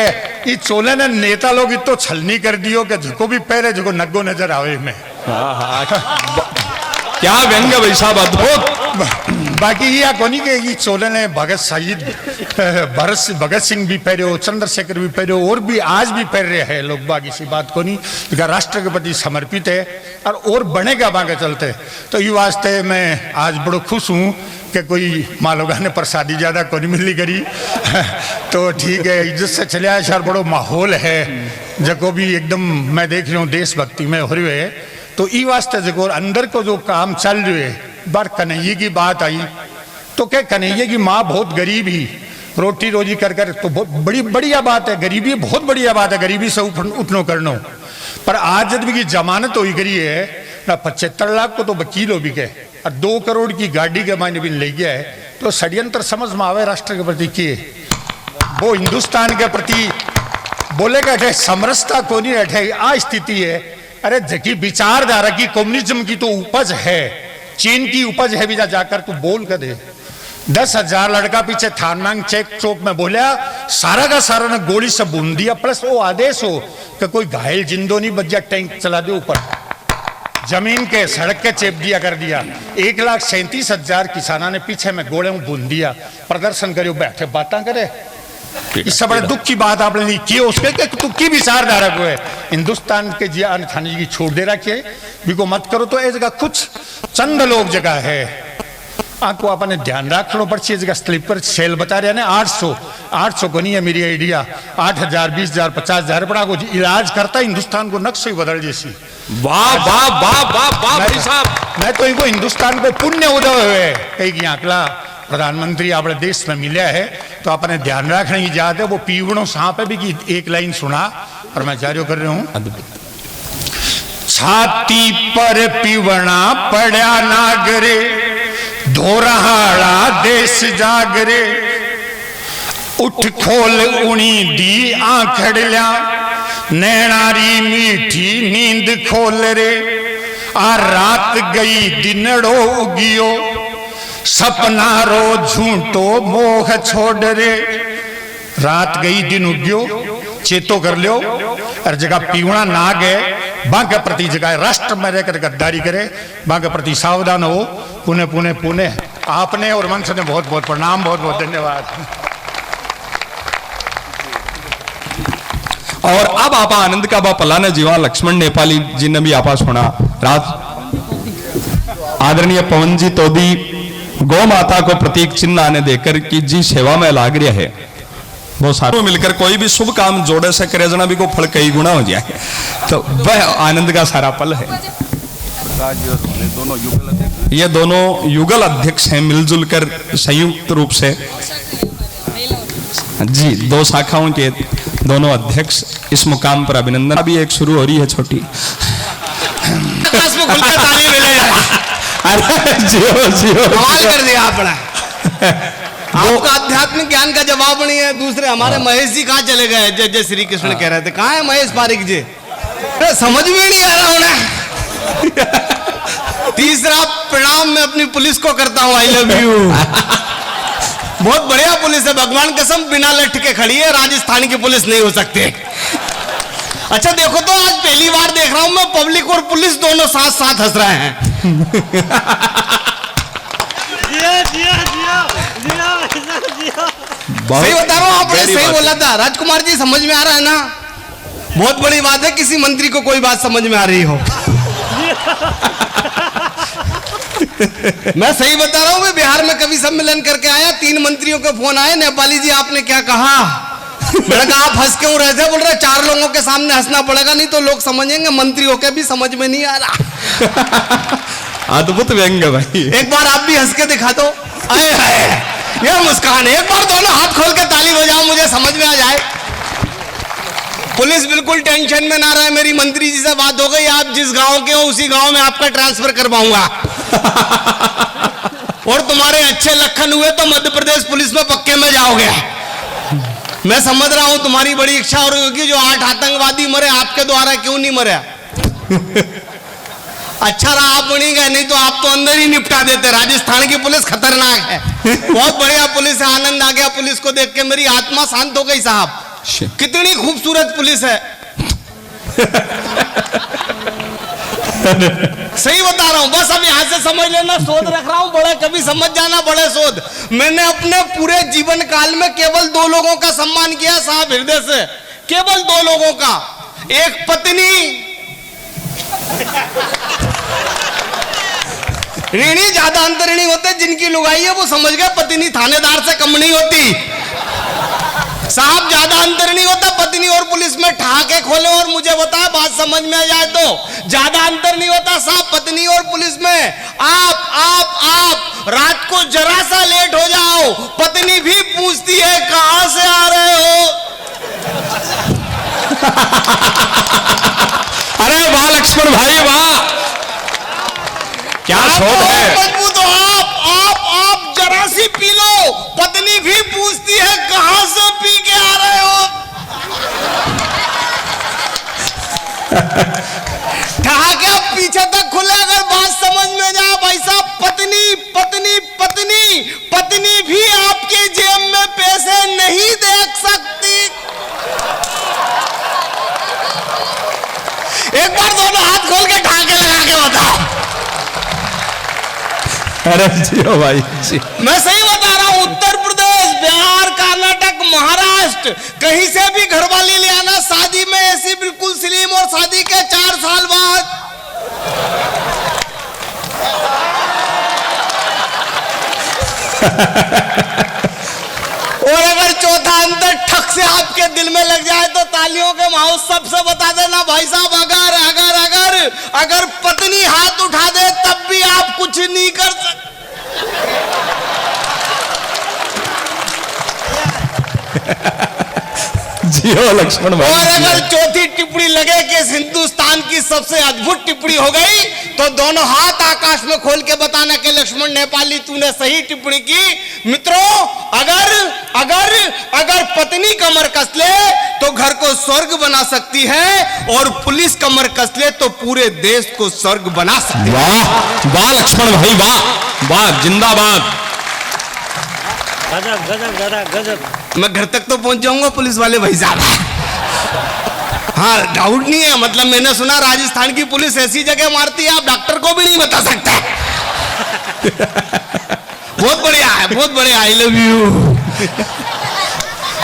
ये चोले ने नेता लोग इतो छलनी कर दियो कि जो भी पैर है जो नग्गो नजर आवे में। क्या व्यंग भाई साहब, अद्भुत। बाकी ये कोनी के ये चोले ने भगत शहीद भगत सिंह भी पहरे, चंद्रशेखर भी पहरे, और भी आज भी पहन रहे हैं लोग, बाकी सी बात को नहीं, राष्ट्र के प्रति समर्पित है और बनेगा बागे चलते। तो ये वास्ते मैं आज बड़ो खुश हूँ कि कोई माँ लोग ने प्रसादी ज्यादा को नहीं मिली करी तो ठीक है, इज्जत से चले आए सर, बड़ो माहौल है जो भी एकदम मैं देख रही हूँ देशभक्ति में हो रहे है। तो ई वास्ते जो अंदर को जो काम चल रहे है, बार कन्हैया की बात आई तो क्या कन्हैया की माँ बहुत गरीब ही रोटी रोजी कर तो बहुत बड़ी बढ़िया बात है, गरीबी बहुत बढ़िया बात है, गरीबी से उठनो करनो। पर आज जब की जमानत हुई करी है ना 75 लाख को तो वकील हो भी गए और 2 करोड़ की गाड़ी के मायने भी ले गया है, तो षड्यंत्र समझ में आवे राष्ट्र के प्रति किए, वो हिंदुस्तान के प्रति बोलेगा समरसता को नहीं रहे आ स्थिति है। अरे जकी विचारधारा की कम्युनिज्म की तो उपज है, चीन की उपज है, भी जाकर तू बोल कर दे। 10,000 लड़का पीछे थानमांग चेक चौक में बोलिया, सारा का सारा ने गोली से भून दिया, प्लस वो आदेश हो कि कोई घायल जिंदो नहीं बच जा, टैंक चला दे ऊपर, जमीन के सड़क के चेप दिया कर दिया। 1,37,000 किसाना ने पीछे में गोले में भून दिया, प्रदर्शन करो, बैठे बातें करे। इससे बड़े दुख की बात आपने नहीं की, उसके दुख की विचारधारा को है हिंदुस्तान के जियान थाने की छोड़ दे रखिए, भी को मत करो। तो ये जगह कुछ चंद लोग जगह है आपको अपने ध्यान रखना पड़ती, जगह स्लीपर सेल बता रहे हैं 800 को नहीं है मेरी आइडिया, 8,000 20,000 50,000 पड़ा को इलाज करता हिंदुस्तान को नक्शे बदल जैसी। वाह वाह वाह वाह वाह भाई साहब, मैं तो इनको हिंदुस्तान को पुण्य उदय हुए कई आंकड़ा प्रधानमंत्री अपने देश में मिला है, तो अपने ध्यान रखने की याद है। वो पीवड़ों सांप है भी की एक लाइन सुना और मैं जारी कर रहा हूं। छाती पर पीवना पड़ा नागरे, धोरहाड़ा देश जागरे, उठ खोल उणी दी आंखड़िया, नैनारी मीठी नींद खोल रे, आ रात गई दिनड़ो उगियो, सपना रो झूठो मोह छोड़ रे। रात गई दिन उग्यो, चेतो कर लियो, और जगह पीवना नाग है बांके प्रति जगह राष्ट्र में रहकर गद्दारी करे, बांके प्रति सावधान हो। पुणे पुणे पुणे आपने और मंच ने बहुत बहुत प्रणाम, बहुत बहुत धन्यवाद। और अब आपा आनंद का बा पलाना जीवा लक्ष्मण नेपाली जी ने भी आपा सुना, राज आदरणीय पवन जी तोदी गौ माता को प्रतीक चिन्ह आने देकर कि जी सेवा में लाग रहा है, वो सारे मिलकर कोई भी शुभ काम जोड़े से करे जना भी को फल कई गुना हो जाए, तो वह आनंद का सारा पल है। ये दोनों युगल अध्यक्ष हैं, मिलजुल कर संयुक्त रूप से जी 2 शाखाओं के दोनों अध्यक्ष, इस मुकाम पर अभिनंदन। अभी एक शुरू हो रही है छोटी कमाल कर दिया आपने, आपका आध्यात्मिक ज्ञान का जवाब नहीं है। दूसरे हमारे महेश जी कहाँ चले गए, जय श्री कृष्ण कह रहे थे, कहाँ है महेश पारिक जी, समझ में नहीं आ रहा उन्हें। तीसरा प्रणाम मैं अपनी पुलिस को करता हूँ, आई लव यू। बहुत बढ़िया पुलिस है, भगवान कसम बिना लठ के खड़ी है, राजस्थान की पुलिस नहीं हो सकती। अच्छा देखो तो आज पहली बार देख रहा हूं मैं, पब्लिक और पुलिस दोनों साथ साथ हंस रहे हैं। सही बता रहा हूं, आपने सही बोला था राजकुमार जी, समझ में आ रहा है ना। बहुत बड़ी बात है किसी मंत्री को कोई बात समझ में आ रही हो। मैं सही बता रहा हूं, मैं बिहार में कवि सम्मेलन करके आया, 3 मंत्रियों के फोन आए, नेपाली जी आपने क्या कहा, मैंने कहा आप हंस क्यों रहे थे, बोल रहे 4 लोगों के सामने हंसना पड़ेगा नहीं तो लोग समझेंगे मंत्री होके भी समझ में नहीं आ रहा। अद्भुत व्यंग भाई, एक बार आप भी हंस के दिखा दो, आए हाय ये मुस्कान, एक बार दोनों हाथ खोल के ताली बजाओ, मुझे समझ में आ जाए। पुलिस बिल्कुल टेंशन में ना रहे, मेरी मंत्री जी से बात हो गई, आप जिस गांव के हो उसी गांव में आपका ट्रांसफर करवाऊंगा। और तुम्हारे अच्छे लक्षण हुए तो मध्य प्रदेश पुलिस में पक्के में जाओगे। मैं समझ रहा हूं तुम्हारी बड़ी इच्छा हो रही होगी, जो 8 आतंकवादी मरे आपके द्वारा क्यों नहीं मरे। अच्छा रहा आप बनी गए, नहीं तो आप तो अंदर ही निपटा देते। राजस्थान की पुलिस खतरनाक है। बहुत बढ़िया पुलिस है, आनंद आ गया पुलिस को देख के, मेरी आत्मा शांत हो गई साहब। कितनी खूबसूरत पुलिस है। सही बता रहा हूं, बस अब यहां से समझ लेना, शोध रख रहा हूं बड़े, कभी समझ जाना बड़े शोध। मैंने अपने पूरे जीवन काल में केवल 2 लोगों का सम्मान किया साहब, हृदय से, केवल 2 लोगों का। एक पत्नी, ऋणी ज्यादा अंतरणी होते, जिनकी लुगाई है वो समझ गए पत्नी थानेदार से कम नहीं होती। साहब ज्यादा अंतर नहीं होता, पत्नी और पुलिस में ठहाके खोले और मुझे बता, बात समझ में आ जाए तो। ज्यादा अंतर नहीं होता साहब पत्नी और पुलिस में। आप रात को जरा सा लेट हो जाओ, पत्नी भी पूछती है कहां से आ रहे हो। अरे वाह लक्ष्मण भाई वाह, क्या शोध है। मजबूत हो आप जरा सी पी लो, पत्नी भी पूछती है कहां से पी के आ रहे हो। ठहाके पीछे तक खुले, अगर बात समझ में जाए भाई साहब, पत्नी पत्नी पत्नी पत्नी भी आपके जेब में पैसे नहीं देख सकती। एक बार दोनों हाथ खोल के ठहाके लगा के बताओ। अरे जियो भाई जी। मैं सही बता रहा हूं, उत्तर प्रदेश, बिहार, कर्नाटक, महाराष्ट्र, कहीं से भी घरवाली ले आना, शादी में ऐसी बिल्कुल स्लिम, और शादी के 4 साल बाद और अगर चौथा अंतर ठक से आपके दिल में लग जाए तो तालियों के माहौल सबसे बता देना भाई साहब, अगर अगर अगर अगर पत्नी हाथ उठा दे तब भी आप कुछ नहीं कर सकते। जियो लक्ष्मण भाई। और अगर चौथी टिप्पणी लगे कि इस हिंदुस्तान की सबसे अद्भुत टिप्पणी हो गई, तो दोनों हाथ आकाश में खोल के बताना कि लक्ष्मण नेपाली तूने सही टिप्पणी की। मित्रों, अगर अगर अगर पत्नी कमर कस ले तो घर को स्वर्ग बना सकती है, और पुलिस कमर कस ले तो पूरे देश को स्वर्ग बना सकती है। वाह वाह लक्ष्मण भाई वाह वाह, जिंदाबाद। गजब गजब गजब गजब। मैं घर तक तो पहुंच जाऊंगा पुलिस वाले भाई साहब। हाँ डाउट नहीं है, मतलब मैंने सुना राजस्थान की पुलिस ऐसी जगह मारती है आप डॉक्टर को भी नहीं बता सकते। बहुत बढ़िया है, बहुत बढ़िया, आई लव यू।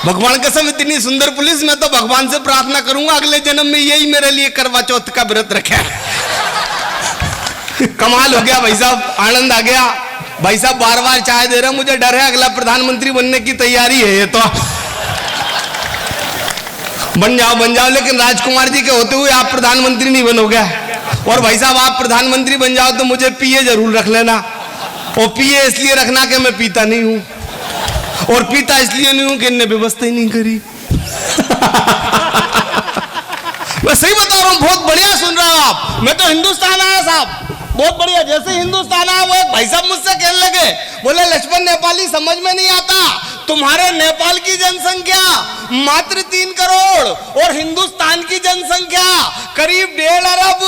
भगवान कसम इतनी सुंदर पुलिस, मैं तो भगवान से प्रार्थना करूंगा अगले जन्म में यही मेरे लिए करवा चौथ का व्रत रखे। कमाल हो गया भाई साहब, आनंद आ गया भाई साहब। बार बार चाय दे रहे, मुझे डर है अगला प्रधानमंत्री बनने की तैयारी है ये तो। बन जाओ, लेकिन राजकुमार जी के होते हुए आप प्रधानमंत्री नहीं बनोगे। और भाई साहब आप प्रधानमंत्री बन जाओ तो मुझे पीए जरूर रख लेना। और पीए इसलिए रखना कि मैं पीता नहीं हूं, और पीता इसलिए नहीं हूं कि इनने व्यवस्था ही नहीं करी। मैं सही बता रहा हूं, बहुत बढ़िया सुन रहे हो आप। मैं तो हिंदुस्तान आया साहब, बहुत बढ़िया। जैसे हिंदुस्तान आया वो एक भाई साहब मुझसे कहने लगे, बोले लक्ष्मण नेपाली समझ में नहीं आता, तुम्हारे नेपाल की जनसंख्या मात्र 3 करोड़ और हिंदुस्तान की जनसंख्या करीब 1.5 अरब,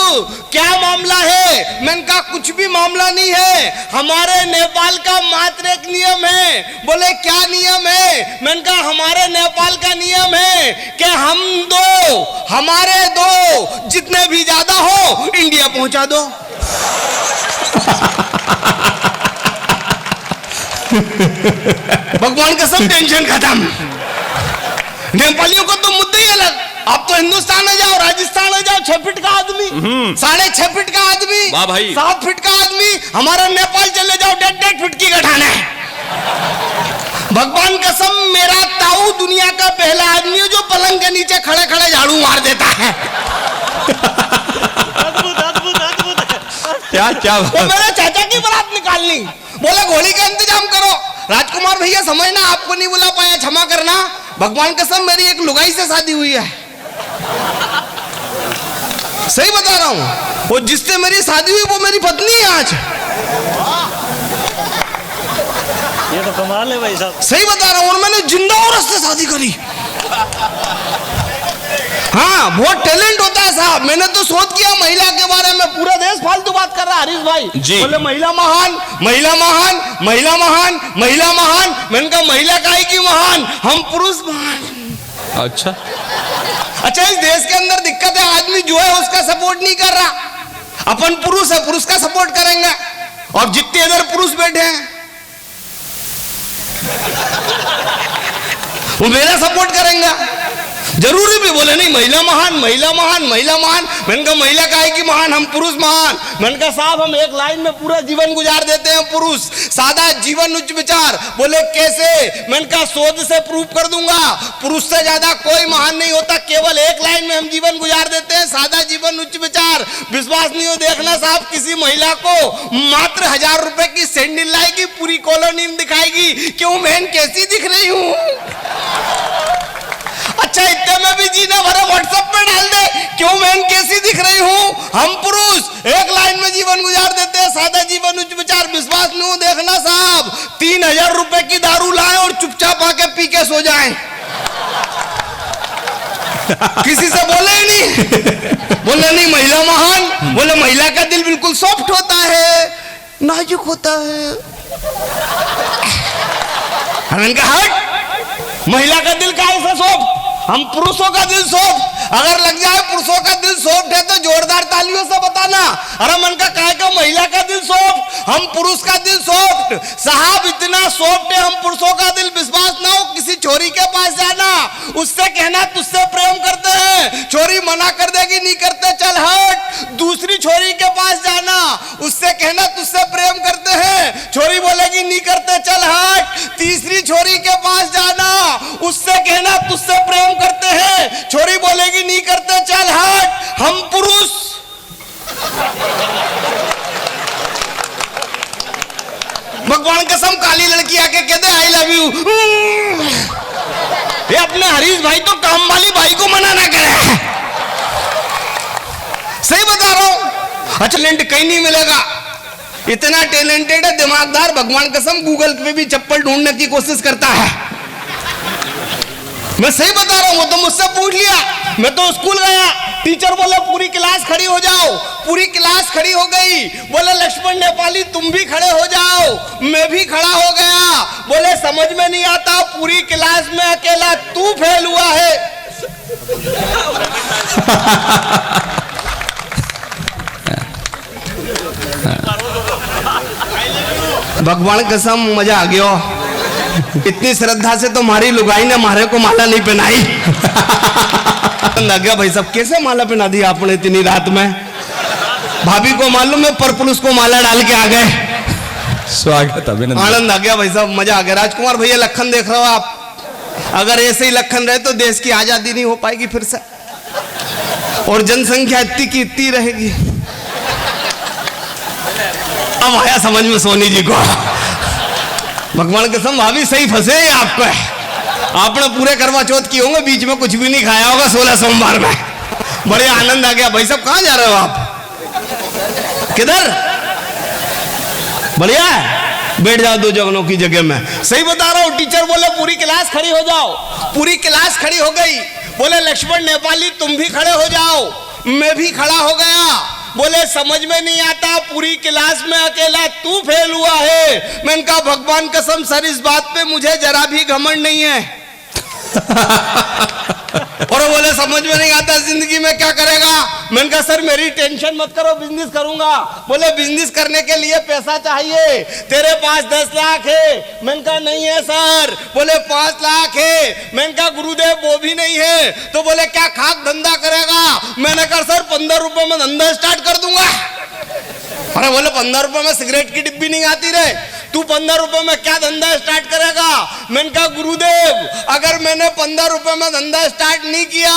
क्या मामला है? मैंने कहा कुछ भी मामला नहीं है, हमारे नेपाल का मात्र एक नियम है। बोले क्या नियम है? मैंने कहा हमारे नेपाल का नियम है कि हमारे दो जितने भी ज्यादा हो इंडिया पहुंचा दो। भगवान का सब टेंशन खत्म। नेपालियों को तो मुद्दे ही अलग। आप तो हिंदुस्तान में जाओ, राजस्थान में जाओ, 6 फीट का आदमी, 6.5 फीट का आदमी, 7 फीट का आदमी। हमारा नेपाल चले जाओ, 1.5 फीट की गठान है। भगवान कसम, मेरा ताऊ दुनिया का पहला आदमी है जो पलंग के नीचे खड़े खड़े झाड़ू मार देता है। अद्भुत अद्भुत अद्भुत। क्या क्या वो मेरे चाचा की बारात निकालनी, बोले घोड़ी का इंतजाम करो। राजकुमार भैया समझना, आपको नहीं बुला पाया, क्षमा करना। भगवान कसम मेरी एक लुगाई से शादी हुई है। सही बता रहा हूं, वो जिससे मेरी शादी हुई वो मेरी पत्नी है आज। ये तो कमाल है भाई साहब। सही बता रहा हूं, और मैंने जिंदा औरत से शादी करी। हाँ, बहुत टैलेंट होता है साहब। मैंने तो शोध किया महिला के बारे में, पूरा देश फालतू बात कर रहा है हरीश भाई जी। बोले महिला महान, महिला महान, महिला महान, महिला महान। मैंने कहा महिला काहे की महान, हम पुरुष महान। अच्छा, अच्छा, इस देश के अंदर दिक्कत है, आदमी जो है उसका सपोर्ट नहीं कर रहा। अपन पुरुष है, पुरुष का सपोर्ट करेंगे, और जितने इधर पुरुष बैठे हैं वो मेरा सपोर्ट करेंगे। जरूरी भी बोले नहीं महिला महान, महिला महान, महिला महान। मैंने कहा महिला काहे की महान, हम पुरुष महान। मैंने कहा साहब हम एक लाइन में पूरा जीवन गुजार देते हैं, पुरुष सादा जीवन उच्च विचार। बोले कैसे? मैंने कहा शोध से प्रूव कर दूंगा, पुरुष से ज्यादा कोई महान नहीं होता, केवल एक लाइन में हम जीवन गुजार देते हैं, सादा जीवन उच्च विचार। विश्वास नहीं हो देखना साहब, किसी महिला को मात्र 1000 रुपए की सैंडल लाएगी, पूरी कॉलोनी में दिखाएगी क्यों बहन कैसी दिख रही हूं। अच्छा, इतने में भी जीना भरा व्हाट्सएप पे डाल दे क्यों मैं कैसी दिख रही हूं। हम पुरुष एक लाइन में जीवन गुजार देते हैं, सादा जीवन उच्च विचार। विश्वास नहीं हो देखना साहब, 3000 रुपए की दारू लाए और चुपचाप आके पी के सो जाए, किसी से बोले ही नहीं। बोले नहीं महिला महान, बोले महिला का दिल बिल्कुल सॉफ्ट होता है, नाजुक होता है। हमने कहा हट, महिला का दिल काहे से सॉफ्ट, हम पुरुषों का दिल सॉफ्ट। अगर लग जाए पुरुषों का दिल सॉफ्ट है तो जोरदार तालियों से बताना। अरे मन का काहे का महिला का दिल सॉफ्ट, हम पुरुष का दिल सॉफ्ट। साहब इतना सॉफ्ट है हम पुरुषों का दिल, विश्वास ना हो किसी छोरी के पास जाना, उससे कहना तुझसे प्रेम करते हैं, छोरी मना कर देगी नहीं करते चल हट। दूसरी छोरी के पास जाना, उससे कहना तुझसे प्रेम करते हैं, छोरी बोलेगी नहीं करते चल हट। तीसरी छोरी के पास जाना, उससे कहना तुझसे प्रेम करते हैं, छोरी बोलेगी नहीं करते चल हट। हम पुरुष भगवान कसम काली लड़की आके कहते आई लव यू, ये अपने हरीश भाई तो काम वाली भाई को मना ना करे। सही बता रहा हूं। अच्छा, टैलेंट कहीं नहीं मिलेगा, इतना टैलेंटेड है दिमागदार, भगवान कसम गूगल पे भी चप्पल ढूंढने की कोशिश करता है। मैं सही बता रहा हूं, वो तो मुझसे पूछ लिया। मैं तो स्कूल गया, टीचर बोले पूरी क्लास खड़ी हो जाओ, पूरी क्लास खड़ी हो गई। बोले लक्ष्मण नेपाली तुम भी खड़े हो जाओ, मैं भी खड़ा हो गया। बोले समझ में नहीं आता, पूरी क्लास में अकेला तू फेल हुआ है। भगवान कसम मजा आ गया, इतनी श्रद्धा से तो हमारी लुगाई ने हमारे को माला नहीं पहनाई। लग गया भाई साहब, कैसे माला पहना दी आपने इतनी रात में। भाभी को मालूम है पर पुलिस को माला डाल के आ गए। स्वागत अभिनंदन। आनंद आ गया भाई साहब, मजा आ गया। राजकुमार भैया लखन देख रहे हो आप, अगर ऐसे ही लखन रहे तो देश की आजादी नहीं हो पाएगी फिर से, और जनसंख्या इतनी की इतनी रहेगी। अब आया समझ में सोनी जी को। भगवान कसम भाभी सही फंसे आपको, आपने पूरे करवा चौथ किए होंगे, बीच में कुछ भी नहीं खाया होगा 16 सोमवार में। बड़े आनंद आ गया। भाई साहब कहाँ जा रहे हो आप, किधर? बढ़िया है, बैठ जाओ 2 जगहों की जगह में। सही बता रहा हूँ, टीचर बोले पूरी क्लास खड़ी हो जाओ, पूरी क्लास खड़ी हो गई। बोले लक्ष्मण नेपाली तुम भी खड़े हो जाओ, मैं भी खड़ा हो गया। बोले समझ में नहीं आता, पूरी क्लास में अकेला तू फेल हुआ है। मैंने कहा भगवान कसम सर इस बात पे मुझे जरा भी घमंड नहीं है। और बोले समझ में नहीं आता जिंदगी में क्या करेगा। मैंने कहा सर मेरी टेंशन मत करो, बिजनेस करूंगा। बोले बिजनेस करने के लिए पैसा चाहिए, तेरे पास 10 लाख है। मैंने कहा नहीं है सर। बोले 5 लाख है। मैंने कहा गुरुदेव वो भी नहीं है। तो बोले क्या खाक धंधा करेगा। मैंने कहा सर 15 रुपए में धंधा स्टार्ट कर दूंगा। अरे बोले 15 रुपए में सिगरेट की डिब्बी नहीं आती रे, तू 15 रुपए में क्या धंधा स्टार्ट करेगा। मैंने कहा गुरुदेव अगर मैंने 15 रुपए में धंधा स्टार्ट नहीं किया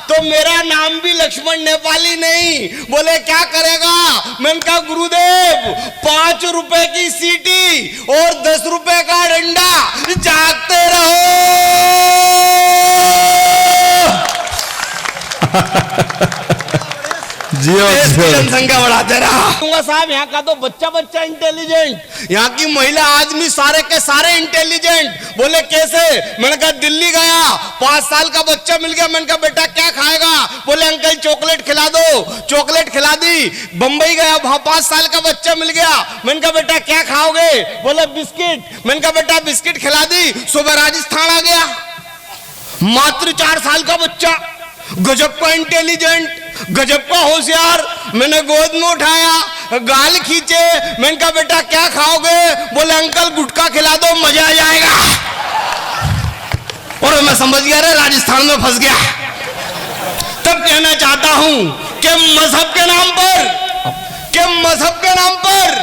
तो मेरा नाम भी लक्ष्मण नेपाली नहीं। बोले क्या करेगा। मैंने कहा गुरुदेव 5 रुपए की सीटी और 10 रुपए का डंडा, जागते रहो। जियो, देश की जियो। जनसंख्या बढ़ाते रहा साहब। यहाँ का तो बच्चा बच्चा इंटेलिजेंट, यहाँ की महिला आदमी सारे के सारे इंटेलिजेंट। बोले कैसे? मैंने कहा दिल्ली गया, 5 साल का बच्चा मिल गया। मैंने कहा बेटा क्या खाएगा? बोले अंकल चॉकलेट खिला दो। चॉकलेट खिला दी। बंबई गया, वहां 5 साल का बच्चा मिल गया। मैंने कहा बेटा क्या खाओगे? बोले बिस्किट। मैंने कहा बेटा बिस्किट खिला दी। सुबह राजस्थान आ गया, मात्र 4 साल का बच्चा, गजब का इंटेलिजेंट, गजब का होशियार। मैंने गोद में उठाया, गाल खींचे। मैंने कहा बेटा क्या खाओगे? बोले अंकल गुटखा खिला दो, मजा आ जाएगा। और मैं समझ गया रे राजस्थान में फंस गया। तब कहना चाहता हूं कि मजहब के नाम पर, कि मजहब के नाम पर,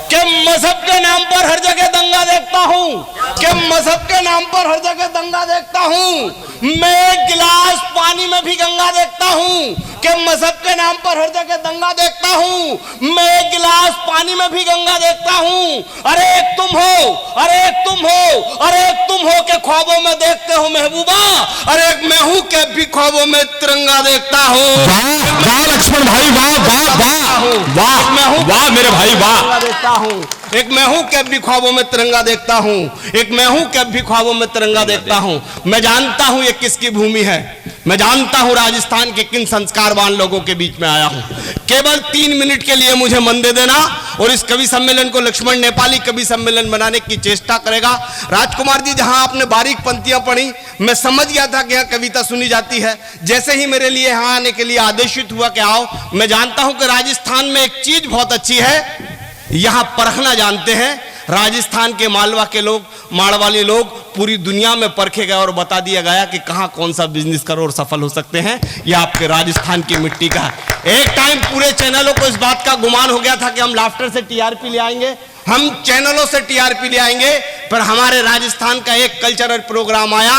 कि मजहब के नाम पर हर जगह दंगा देखता हूं, कि मजहब के नाम पर हर जगह दंगा देखता हूं। मैं एक गिलास पानी में भी गंगा देखता हूं, कि मजहब के नाम पर हर जगह दंगा देखता हूं। मैं एक गिलास पानी में भी गंगा देखता हूं। अरे एक तुम हो, अरे एक तुम हो, अरे एक तुम हो के ख्वाबों में देखते हो महबूबा। अरे एक मैं हूं के भी ख्वाबों में तिरंगा देखता हूं। वाह लक्ष्मण भाई, वाह वाह वाह वाह, मैं हूं वाह मेरे भाई वाह। देखता हूं, एक मैं हूं के भी ख्वाबों में तिरंगा देखता हूं, एक मैं हूं के भी ख्वाबों में तिरंगा देखता हूं। मैं जानता हूं ये किसकी भूमि है, मैं जानता हूं राजस्थान के किन संस्कारवान लोगों के बीच में आया हूं। केवल 3 मिनट के लिए मुझे मन दे देना और इस कवि सम्मेलन को लक्ष्मण नेपाली कवि सम्मेलन बनाने की चेष्टा करेगा। राजकुमार जी, जहां आपने बारीक पंक्तियां पढ़ी, मैं समझ गया था कि यहां कविता सुनी जाती है। जैसे ही मेरे लिए यहां आने के लिए आदेशित हुआ कि आओ, मैं जानता हूं कि राजस्थान में एक चीज बहुत अच्छी है, यहां परखना जानते हैं। राजस्थान के मालवा के लोग, माड़वाली लोग पूरी दुनिया में परखे गए और बता दिया गया कि कहां कौन सा बिजनेस करो और सफल हो सकते हैं। यह आपके राजस्थान की मिट्टी का है। एक टाइम पूरे चैनलों को इस बात का गुमान हो गया था कि हम लाफ्टर से टीआरपी ले आएंगे, हम चैनलों से टीआरपी ले आएंगे, पर हमारे राजस्थान का एक कल्चरल प्रोग्राम आया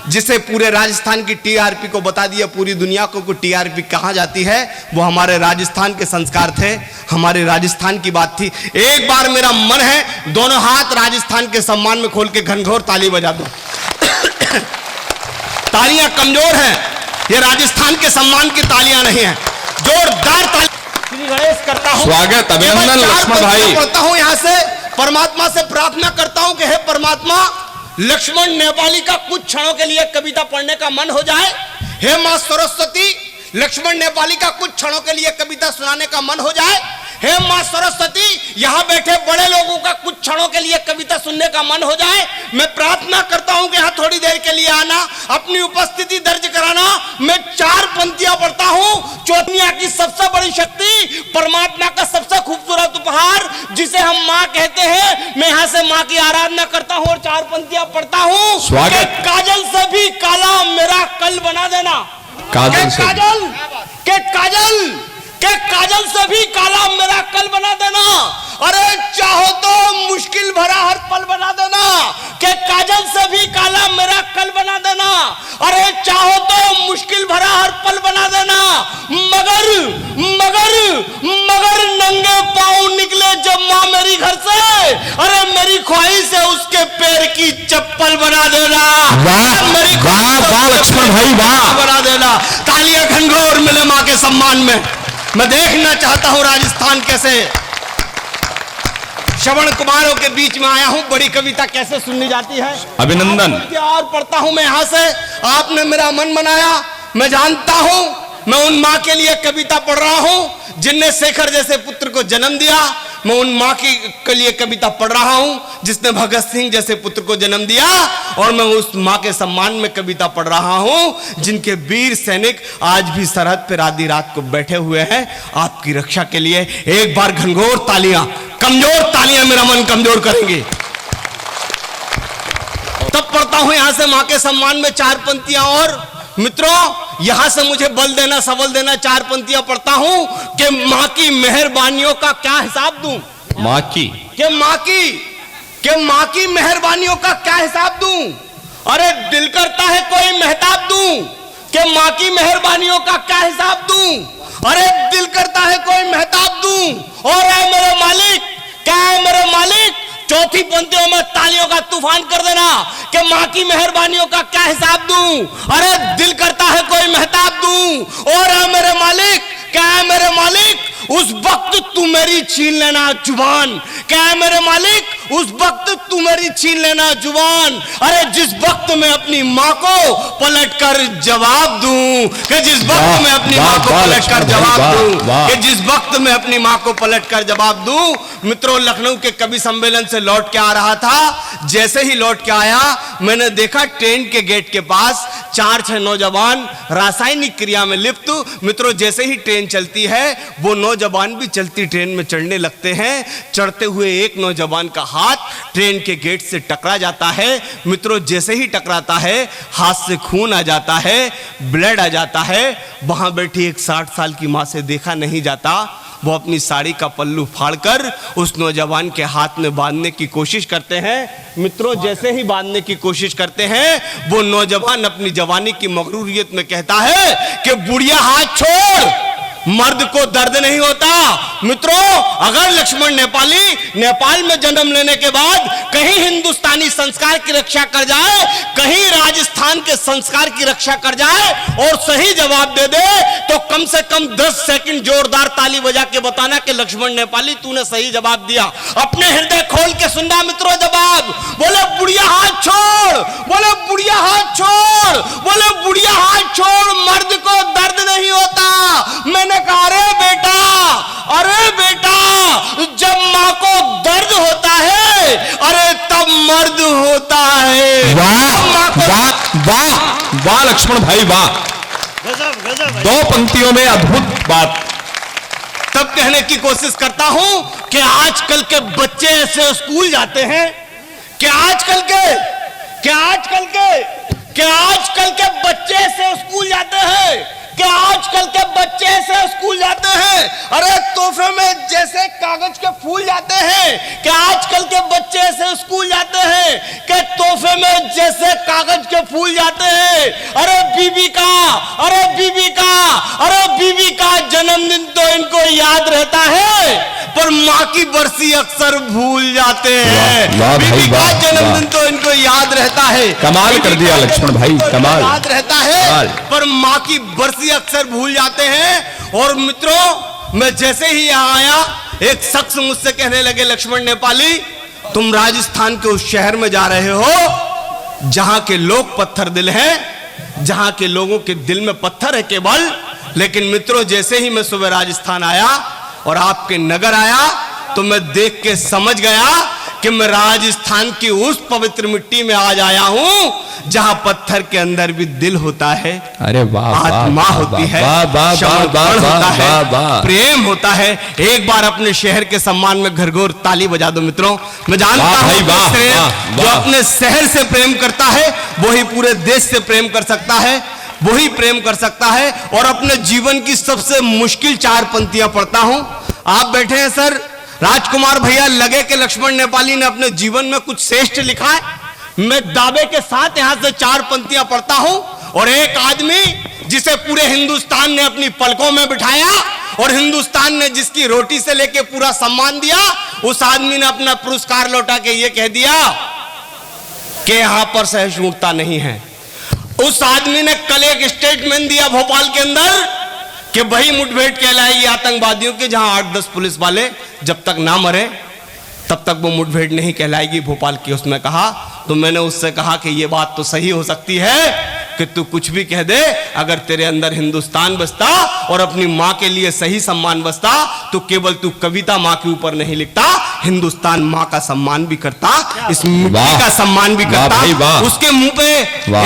जिसे पूरे राजस्थान की टीआरपी को बता दिया, पूरी दुनिया को टीआरपी कहाँ जाती है। वो हमारे राजस्थान के संस्कार थे, हमारे राजस्थान की बात थी। एक बार मेरा मन है दोनों हाथ राजस्थान के सम्मान में खोल के घनघोर ताली बजा दो। तालियां कमजोर हैं, ये राजस्थान के सम्मान की तालियां नहीं है। जोरदार ताली श्री गणेश करता हूं। स्वागत, अभिनंदन लक्ष्मण भाई। पढ़ता हूं यहां से, परमात्मा से प्रार्थना करता हूं कि हे परमात्मा, लक्ष्मण नेपाली का कुछ क्षणों के लिए कविता पढ़ने का मन हो जाए। हे मां सरस्वती, लक्ष्मण नेपाली का कुछ क्षणों के लिए कविता सुनाने का मन हो जाए। हे मां सरस्वती, यहां बैठे बड़े लोगों का कुछ क्षणों के लिए कविता सुनने का मन हो जाए। मैं प्रार्थना करता हूं कि यहां थोड़ी देर के लिए आना, अपनी उपस्थिति दर्ज कराना। मैं 4 पंक्तियां पढ़ता हूं। दुनिया की सबसे बड़ी शक्ति, परमात्मा का सबसे खूबसूरत उपहार, जिसे हम मां कहते हैं, मैं यहां से मां की आराधना करता हूं और 4 पंक्तियां पढ़ता हूं। स्वागत। काजल से भी काला मेरा कल बना देना। काजल से, के काजल से भी काला मेरा कल बना देना। अरे चाहो तो मुश्किल भरा हर पल बना देना। के काजल से भी काला मेरा कल बना देना। अरे चाहो तो मुश्किल भरा हर पल बना देना। मगर मगर मगर नंगे पांव निकले जब मां मेरी घर से, अरे मेरी ख्वाहिश है उसके पैर की चप्पल बना देना। मेरी वाह लक्ष्मण भाई वाह। बना देना। तालियां घनघोर मिले मां के सम्मान में। मैं देखना चाहता हूं राजस्थान कैसे श्रवण कुमारों के बीच में आया हूं, बड़ी कविता कैसे सुननी जाती है। अभिनंदन। और पढ़ता हूं मैं यहां से, आपने मेरा मन बनाया। मैं जानता हूं, मैं उन मां के लिए कविता पढ़ रहा हूं जिनने शेखर जैसे पुत्र को जन्म दिया। मैं उन मां के लिए कविता पढ़ रहा हूं जिसने भगत सिंह जैसे पुत्र को जन्म दिया। और मैं उस मां के सम्मान में कविता पढ़ रहा हूं जिनके वीर सैनिक आज भी सरहद पर आधी रात को बैठे हुए हैं आपकी रक्षा के लिए। एक बार घनघोर तालियां, कमजोर तालियां मेरा मन कमजोर करेंगे। तब पढ़ता हूं यहां से मां के सम्मान में 4 पंक्तियां। और मित्रों, यहां से मुझे बल देना, सबल देना। 4 पंक्तियां पढ़ता हूं कि मां की मेहरबानियों का क्या हिसाब दूं। मां की, कि मां की मेहरबानियों का क्या हिसाब दूं। अरे दिल करता है कोई मेहताब दूं, कि मां की मेहरबानियों का क्या हिसाब दूं। अरे दिल करता है कोई मेहताब दूं। और है मेरे मालिक, क्या है मेरे मालिक, चौथी पंक्तियों में तालियों का तूफान कर देना कि मां की मेहरबानियों का क्या हिसाब दूं। अरे दिल करता है कोई मेहताब दूं। और है मेरे मालिक, क्या है मेरे मालिक उस वक्त तू मेरी छीन लेना जुबान, क्या है मेरे मालिक उस वक्त तू मेरी छीन लेना जुबान। अरे जिस वक्त मैं अपनी माँ को पलटकर जवाब दूं, कि जिस वक्त मैं अपनी माँ को पलटकर जवाब दूं, कि जिस वक्त मैं अपनी माँ को पलटकर जवाब दूं। मित्रों, लखनऊ के कवि सम्मेलन से लौट के आ रहा था, जैसे ही लौट के आया मैंने देखा ट्रेन के गेट के पास 4-6 नौजवान रासायनिक क्रिया में लिप्त। मित्रों, जैसे ही ट्रेन चलती है वो नौजवान भी चलती ट्रेन में चढ़ने लगते हैं। चढ़ते हुए एक नौजवान का हाथ ट्रेन के गेट से टकरा जाता है। मित्रों, जैसे ही टकराता है हाथ से खून आ जाता है, ब्लड आ जाता है। वहां बैठी एक 60 साल की मां से देखा नहीं जाता। वो अपनी साड़ी का पल्लू फाड़कर उस नौजवान के हाथ में बांधने की कोशिश करते हैं। मित्रों, जैसे ही बांधने की कोशिश करते हैं वो नौजवान अपनी जवानी की मगरूरियत में कहता है कि बुढ़िया हाथ छोड़, मर्द को दर्द नहीं होता। मित्रों, अगर लक्ष्मण नेपाली नेपाल में जन्म लेने के बाद कहीं हिंदुस्तानी संस्कार की रक्षा कर जाए, कहीं राजस्थान के संस्कार की रक्षा कर जाए और सही जवाब दे दे, तो कम से कम 10 सेकंड जोरदार ताली बजा के बताना कि लक्ष्मण नेपाली तूने सही जवाब दिया। अपने हृदय खोल के सुनना मित्रों जवाब। बोले बुढ़िया हाथ छोड़, बोले बुढ़िया हाथ छोड़, बोले बुढ़िया हाथ छोड़, मर्द को दर्द नहीं होता। मैंने कहा अरे बेटा जब मां को दर्द होता है अरे तब मर्द होता है। वाह वाह वाह वाह लक्ष्मण भाई वाह, गजब गजब। 2 पंक्तियों में अद्भुत बात। तब कहने की कोशिश करता हूं कि आजकल के बच्चे ऐसे स्कूल जाते हैं कि आजकल के बच्चे से स्कूल जाते हैं कि आजकल के बच्चे से स्कूल जाते हैं। अरे तोहफे में जैसे कागज के फूल जाते हैं कि आजकल के बच्चे से स्कूल जाते हैं कि तोहफे में जैसे कागज के फूल जाते हैं। अरे बीबी का जन्मदिन तो इनको याद रहता है पर माँ की बरसी अक्सर भूल जाते हैं। बीबी का जन्मदिन तो इनको याद रहता है। कमाल कर दिया लक्ष्मण भाई, कमाल। याद रहता है पर माँ की बरसी अक्सर भूल जाते हैं। और मित्रों, मैं जैसे ही यहाँ आया एक शख्स मुझसे कहने लगे, लक्ष्मण नेपाली तुम राजस्थान के उस शहर में जा रहे हो जहां के लोग पत्थर दिल हैं, जहां के लोगों के दिल में पत्थर है केवल। लेकिन मित्रों, जैसे ही मैं सुबह राजस्थान आया और आपके नगर आया तो मैं देख के समझ गया कि मैं राजस्थान की उस पवित्र मिट्टी में आज आया हूं जहां पत्थर के अंदर भी दिल होता है। अरे वाह, आत्मा होती है, समर्पण होता है, प्रेम होता है। एक बार अपने शहर के सम्मान में घरघोर ताली बजा दो मित्रों। मैं जानता हूं जो अपने शहर से प्रेम करता है वही पूरे देश से प्रेम कर सकता है, वही प्रेम कर सकता है। और अपने जीवन की सबसे मुश्किल 4 पंक्तियां पढ़ता हूं। आप बैठे हैं सर, राजकुमार भैया लगे कि लक्ष्मण नेपाली ने अपने जीवन में कुछ श्रेष्ठ लिखा है। मैं दावे के साथ यहां से 4 पंक्तियां पढ़ता हूं। और एक आदमी जिसे पूरे हिंदुस्तान ने अपनी पलकों में बिठाया और हिंदुस्तान ने जिसकी रोटी से लेके पूरा सम्मान दिया, उस आदमी ने अपना पुरस्कार लौटा के ये कह दिया कि यहां पर सहिष्णुता नहीं है। उस आदमी ने कल एक स्टेटमेंट दिया भोपाल के अंदर कि वही मुठभेड़ कहलाएगी आतंकवादियों के जहां 8-10 पुलिस वाले जब तक ना मरे तब तक वो मुठभेड़ नहीं कहलाएगी भोपाल की। उसने कहा, तो मैंने उससे कहा कि ये बात तो सही हो सकती है कि तू कुछ भी कह दे, अगर तेरे अंदर हिंदुस्तान बसता और अपनी माँ के लिए सही सम्मान बसता तो केवल तू कविता माँ के ऊपर नहीं लिखता, हिंदुस्तान माँ का सम्मान भी करता, इस मिट्टी का सम्मान भी करता। उसके मुंह पे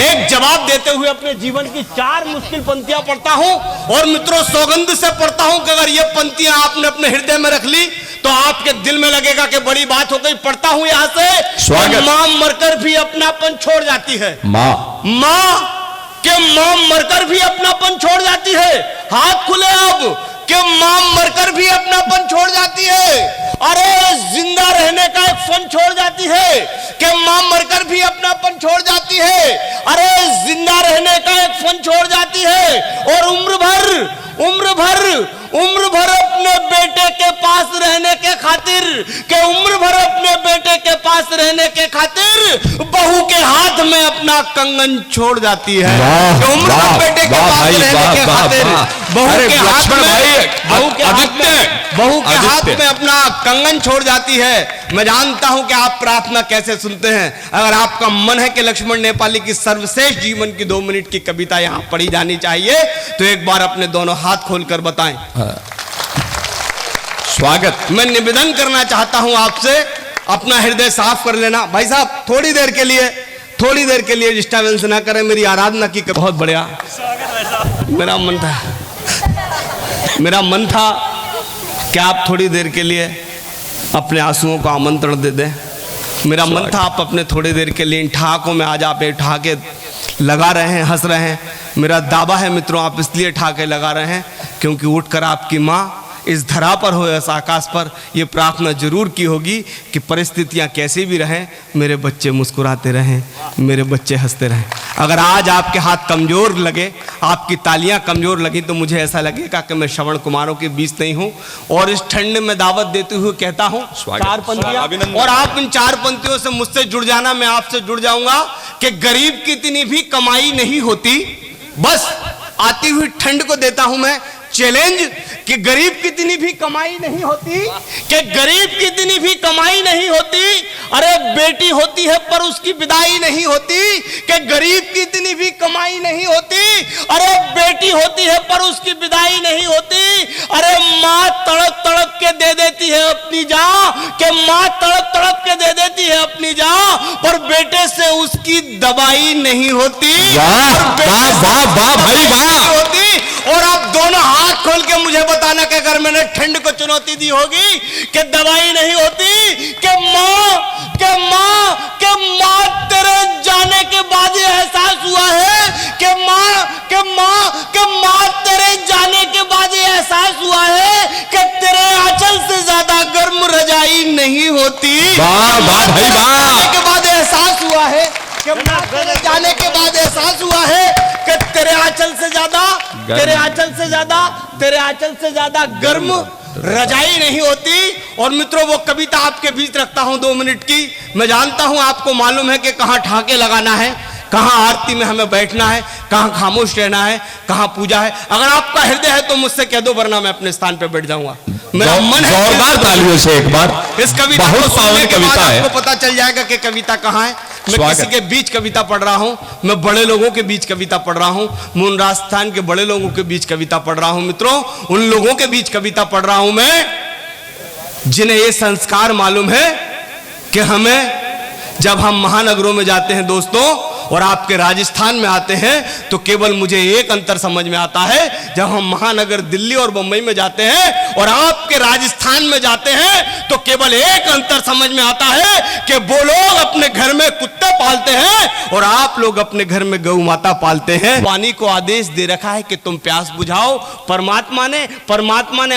एक जवाब देते हुए अपने जीवन की 4 मुश्किल पंक्तियां पढ़ता हूं। और मित्रों, सौगंध से पढ़ता हूं कि अगर ये पंक्तियां आपने अपने हृदय में रख ली तो आपके दिल में लगेगा कि बड़ी बात हो गई। पढ़ता हूं यहां से, मां मरकर भी अपनापन छोड़ जाती है। मां के मां मरकर भी अपनापन छोड़ जाती है। हाथ खुले अब कि मां मरकर भी अपनापन छोड़ जाती है। अरे जिंदा रहने का एक फन छोड़ जाती है कि मां मरकर भी अपनापन छोड़ जाती है। अरे जिंदा रहने का एक फन छोड़ जाती है। और उम्र भर उम्र भर अपने बेटे के पास रहने के खातिर, के उम्र भर अपने बेटे के पास रहने के खातिर बहू के हाथ में अपना कंगन छोड़ जाती है। कि उम्र भर बेटे के पास रहने के खातिर बहू के हाथ में अपना कंगन छोड़ जाती है। मैं जानता हूं कि आप प्रार्थना कैसे सुनते हैं। अगर आपका मन है कि लक्ष्मण नेपाली की सर्वश्रेष्ठ जीवन की 2 मिनट की कविता यहां पढ़ी जानी चाहिए तो एक बार अपने दोनों हाथ खोलकर बताएं। स्वागत। मैं निवेदन करना चाहता हूं आपसे, अपना हृदय साफ कर लेना। भाई साहब थोड़ी देर के लिए डिस्टर्बेंस ना करें, मेरी आराधना की। बहुत बढ़िया। मेरा मन था कि आप थोड़ी देर के लिए अपने आंसुओं को आमंत्रण दे दें। मेरा मन था आप अपने थोड़ी देर के लिए इन ठहाकों में आज आप ठहाके लगा रहे हैं, हंस रहे हैं। मेरा दावा है मित्रों, आप इसलिए ठहाके लगा रहे हैं क्योंकि उठकर आपकी माँ इस धरा पर हो, इस आकाश पर ये प्रार्थना जरूर की होगी कि परिस्थितियां कैसी भी रहें, मेरे बच्चे मुस्कुराते रहें, मेरे बच्चे हंसते रहें। अगर आज आपके हाथ कमजोर लगे, आपकी तालियां कमजोर लगी, तो मुझे ऐसा लगेगा कि मैं श्रवण कुमारों के बीच नहीं हूं। और इस ठंड में दावत देते हुए कहता हूं 4 पंक्तियां, और आप इन 4 पंक्तियों से मुझसे जुड़ जाना, मैं आपसे जुड़ जाऊंगा कि गरीब की इतनी भी कमाई नहीं होती। बस आती हुई ठंड को देता हूं मैं चैलेंज कि गरीब की इतनी भी कमाई नहीं होती, कि गरीब की इतनी भी कमाई नहीं होती। अरे बेटी होती है पर उसकी विदाई नहीं होती, कि गरीब की इतनी भी कमाई नहीं होती। अरे बेटी होती है पर उसकी विदाई नहीं होती। अरे माँ तड़प तड़प के दे देती है अपनी जान, कि माँ तड़प तड़प के दे देती है अपनी जान, पर बेटे से उसकी दवाई नहीं होती। और आप दोनों हाथ खोल के मुझे बताना कि अगर मैंने ठंड को चुनौती दी होगी कि दवाई नहीं होती, कि माँ तेरे जाने के बाद ये एहसास हुआ है कि माँ तेरे जाने के बाद ये एहसास हुआ है कि तेरे आंचल से ज्यादा गर्म रजाई नहीं होती। जाने के बाद एहसास हुआ है कि माँ तेरे जाने के बाद एहसास हुआ है कि तेरे आंचल से ज्यादा गर्म रजाई नहीं होती। और मित्रों वो कविता आपके बीच रखता हूं 2 मिनट की। मैं जानता हूं आपको मालूम है कि कहां ठाके लगाना है, कहां आरती में हमें बैठना है, कहां खामोश रहना है, कहां पूजा है। अगर आपका हृदय है तो मुझसे कह दो, वरना मैं अपने स्थान पे बैठ जाऊंगा। मेरा मन है जोरदार तालियों से एक बार। इस कविता बहुत पावन कविता है, आपको पता चल जाएगा कि कविता कहां है। मैं किसी के बीच कविता पढ़ रहा हूं, मैं बड़े लोगों के बीच कविता पढ़ रहा हूं, मैं उन राजस्थान के बड़े लोगों के बीच कविता पढ़ रहा हूं। मित्रों उन लोगों के बीच कविता पढ़ रहा हूं मैं, जिन्हें ये संस्कार मालूम है कि हमें जब हम महानगरों में जाते हैं दोस्तों, और आपके राजस्थान में आते हैं, तो केवल मुझे एक अंतर समझ में आता है। जब हम महानगर दिल्ली और बंबई में जाते हैं और आपके राजस्थान में जाते हैं, तो केवल एक अंतर समझ में आता है कि वो लोग अपने घर में कुत्ते पालते हैं और आप लोग अपने घर में गौ माता पालते हैं। पानी को आदेश दे रखा है कि तुम प्यास बुझाओ, परमात्मा ने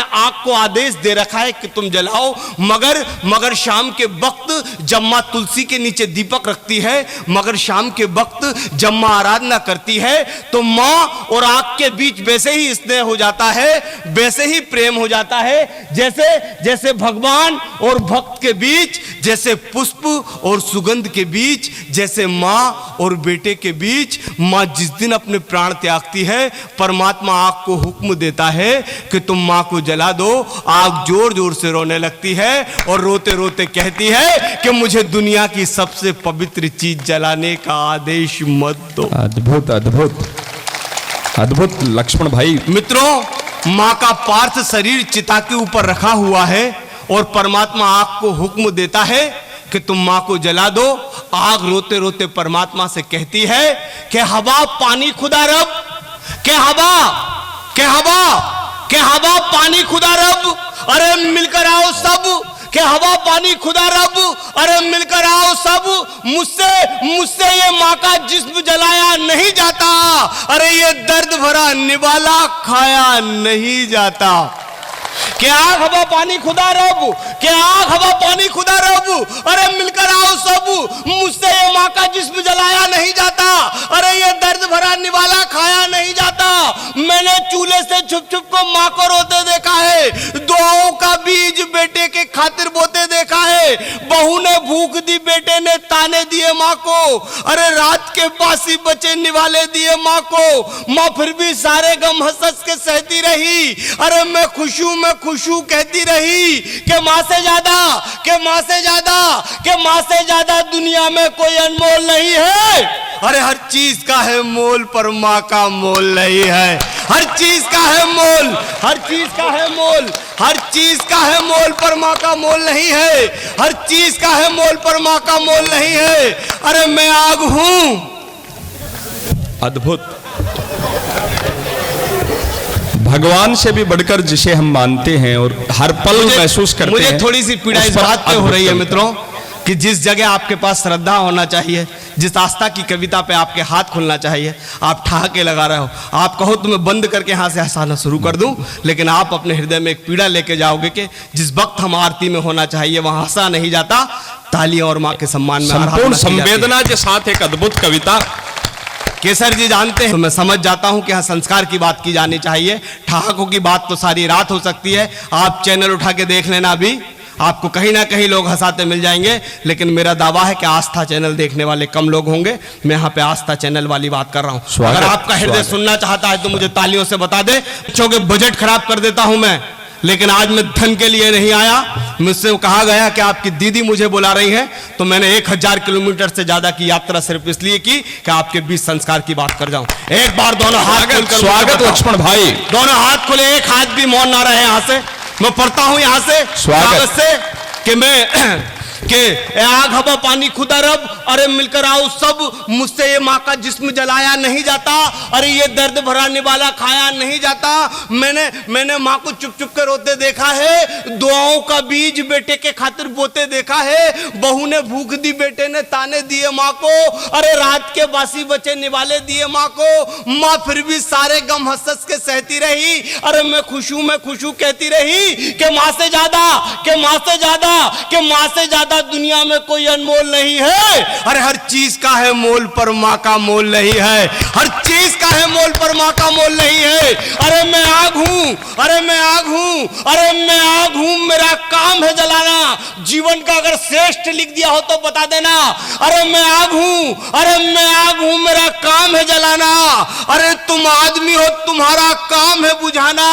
आग को आदेश दे रखा है कि तुम जलाओ। मगर शाम के वक्त जब मां तुलसी के नीचे दीपक रखती है, मगर शाम के वक्त जब मां आराधना करती है, तो मां और आग के बीच वैसे ही स्नेह हो जाता है, वैसे ही प्रेम हो जाता है, जैसे भगवान और भक्त के बीच, जैसे पुष्प और सुगंध के बीच, जैसे मां और बेटे के बीच। मां जिस दिन अपने प्राण त्यागती है, परमात्मा आग को हुक्म देता है कि तुम मां को जला दो। आग जोर जोर से रोने लगती है और रोते रोते कहती है कि मुझे दुनिया की सबसे पवित्र चीज जलाने का आदेश मत दो। अद्भुत अद्भुत अद्भुत लक्ष्मण भाई। मित्रों मां का पार्थ शरीर चिता के ऊपर रखा हुआ है और परमात्मा आग को हुक्म देता है कि तुम मां को जला दो। आग रोते रोते परमात्मा से कहती है कि हवा पानी खुदा रब, के हवा पानी खुदा रब, अरे मिलकर आओ सब, के हवा पानी खुदा रब, अरे मिलकर आओ सब। मुझसे ये माँ का जिस्म जलाया नहीं जाता, अरे ये दर्द भरा निवाला खाया नहीं जाता। के आग हवा पानी खुदा रब, के आग हवा पानी खुदा रब, अरे मिलकर आओ सब। मुझसे ये माँ का जिस्म जलाया नहीं जाता, अरे ये दर्द भरा निवाला खाया नहीं जाता। मैंने चूल्हे से छुप छुप को माँ को रोते देखा है, दुआओं का बीज बेटे के खातिर बोते देखा है। बहू ने भूख दी, बेटे ने ताने दिए माँ को, अरे रात के बासी बचे निवाले दिए माँ को। माँ फिर भी सारे गम हंस हंस के सहती रही, अरे मैं खुश हूँ कहती रही कि माँ से ज्यादा, कि माँ से ज्यादा, कि माँ से ज्यादा दुनिया में कोई अनमोल नहीं है। अरे हर चीज का है मोल पर माँ का मोल नहीं है। हर चीज का है मोल, हर चीज का है मोल, हर चीज का है मोल पर माँ का मोल नहीं है। हर चीज का है मोल पर माँ का मोल नहीं है। अरे मैं आग हूं। अद्भुत। भगवान से भी बढ़कर जिसे हम मानते हैं और हर पल महसूस करते मुझे हैं, थोड़ी सी पीड़ा उस इस पर बात पे हो रही है अद्भुत मित्रों कि जिस जगह आपके पास श्रद्धा होना चाहिए, जिस आस्था की कविता पे आपके हाथ खुलना चाहिए, आप ठहाके लगा रहे हो। आप कहो तो मैं बंद करके यहाँ से हंसाना शुरू कर दूं, लेकिन आप अपने हृदय में एक पीड़ा लेके जाओगे कि जिस वक्त हम आरती में होना चाहिए वहां हंसा नहीं जाता, तालियां और माँ के सम्मान में संपूर्ण आराधना की जाती है। संवेदना के साथ एक अद्भुत कविता। केसर जी जानते हैं तो मैं समझ जाता हूं कि हाँ संस्कार की बात की जानी चाहिए। ठहाकों की बात तो सारी रात हो सकती है। आप चैनल उठा के देख लेना, अभी आपको कहीं ना कहीं लोग हंसाते मिल जाएंगे, लेकिन मेरा दावा है कि आस्था चैनल देखने वाले कम लोग होंगे। मैं यहाँ पे आस्था चैनल वाली बात कर रहा हूँ। अगर आपका हृदय सुनना चाहता है तो मुझे तालियों से बता दे। बच्चों के बजट खराब कर देता हूं मैं, लेकिन आज मैं धन के लिए नहीं आया। मुझसे कहा गया कि आपकी दीदी मुझे बुला रही है, तो मैंने 1000 किलोमीटर से ज्यादा की यात्रा सिर्फ इसलिए की कि आपके बीच संस्कार की बात कर जाऊं। एक बार दोनों हाथ खोलकर स्वागत लक्ष्मण भाई, दोनों हाथ खोले, एक हाथ भी मौन ना रहे। यहां से मैं पढ़ता हूं, यहां से स्वागत से कि मैं के आग हवा पानी खुदा रब, अरे मिलकर आओ सब, मुझसे ये माँ का जिस्म जलाया नहीं जाता, अरे ये दर्द भरा निवाला खाया नहीं जाता। मैंने माँ को चुप चुप कर रोते देखा है, दुआओं का बीज बेटे के खातिर बोते देखा है। बहू ने भूख दी, बेटे ने ताने दिए माँ को, अरे रात के बासी बचे निवाले दिए माँ को। माँ फिर भी सारे गम हंस हंस के सहती रही, अरे मैं खुश हूँ कहती रही कि माँ से ज्यादा, कि माँ से ज्यादा, कि माँ से ज्यादा दुनिया में कोई अनमोल नहीं है। अरे हर चीज का है मोल पर माँ का मोल नहीं है। हर चीज का है मोल पर माँ का मोल नहीं है। अरे मैं आग हूं, अरे मैं आग हूं, अरे मैं आग हूं, मेरा काम है जलाना। जीवन का अगर श्रेष्ठ लिख दिया हो तो बता देना। अरे मैं आग हूं, अरे मैं आग हूं, मेरा काम है जलाना। अरे तुम आदमी हो, तुम्हारा काम है बुझाना।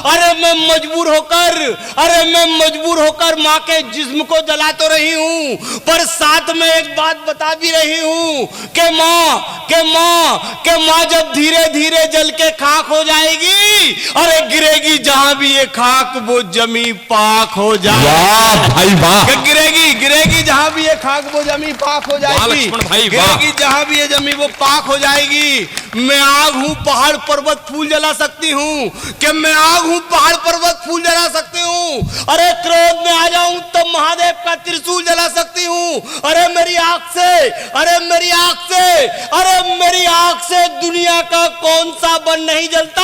अरे मैं मजबूर होकर, अरे मैं मजबूर होकर माँ के जिस्म को जला तो रही हूं, पर साथ में एक बात बता भी रही हूं कि माँ जब धीरे धीरे जल के खाक हो जाएगी, अरे गिरेगी जहां भी ये खाक वो जमी पाक हो जाएगी। वाह भाई वाह, गिरेगी जहां भी ये खाक वो जमी पाक हो जाएगी। गिरेगी जहां भी ये जमी वो पाक हो जाएगी। मैं आग हूं, पहाड़ पर्वत फूल जला सकती हूं, कि मैं आग हूं, पहाड़ पर्वत फूल जला सकती हूं। अरे क्रोध में आ जाऊं तो महादेव का त्रिशूल जला सकती हूं। अरे मेरी आंख से, अरे मेरी आंख से, अरे मेरी आंख से दुनिया का कौन सा बन नहीं जलता।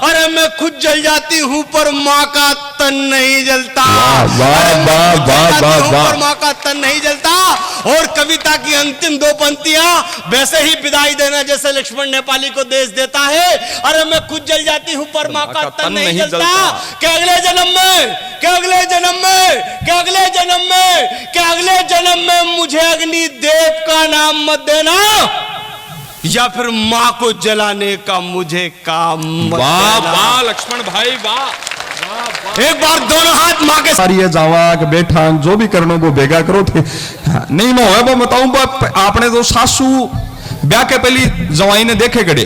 अरे मैं खुद जल जाती हूं पर माँ का तन नहीं जलता। पर माँ का तन नहीं जलता। और कविता की अंतिम 2 पंक्तियां वैसे ही विदाई देना जैसे लक्ष्मण नेपाली को देश देता है। अरे मैं खुद जल जाती हूं पर माँ का तन नहीं जलता। कि अगले जन्म में, कि अगले जन्म में, कि अगले जन्म में, कि अगले जन्म में मुझे अग्नि देव का नाम मत देना, या फिर माँ को जलाने का मुझे काम मत वाह देना। वाह लक्ष्मण भाई वाह। एक बार दोनों हाथ माँ के सारी है जावा के बैठा जो भी करनो वो भेगा करो थे। नहीं मैं है वो बताऊं, आपने तो सासू ब्याह के पहली जवाई ने देखे गड़े,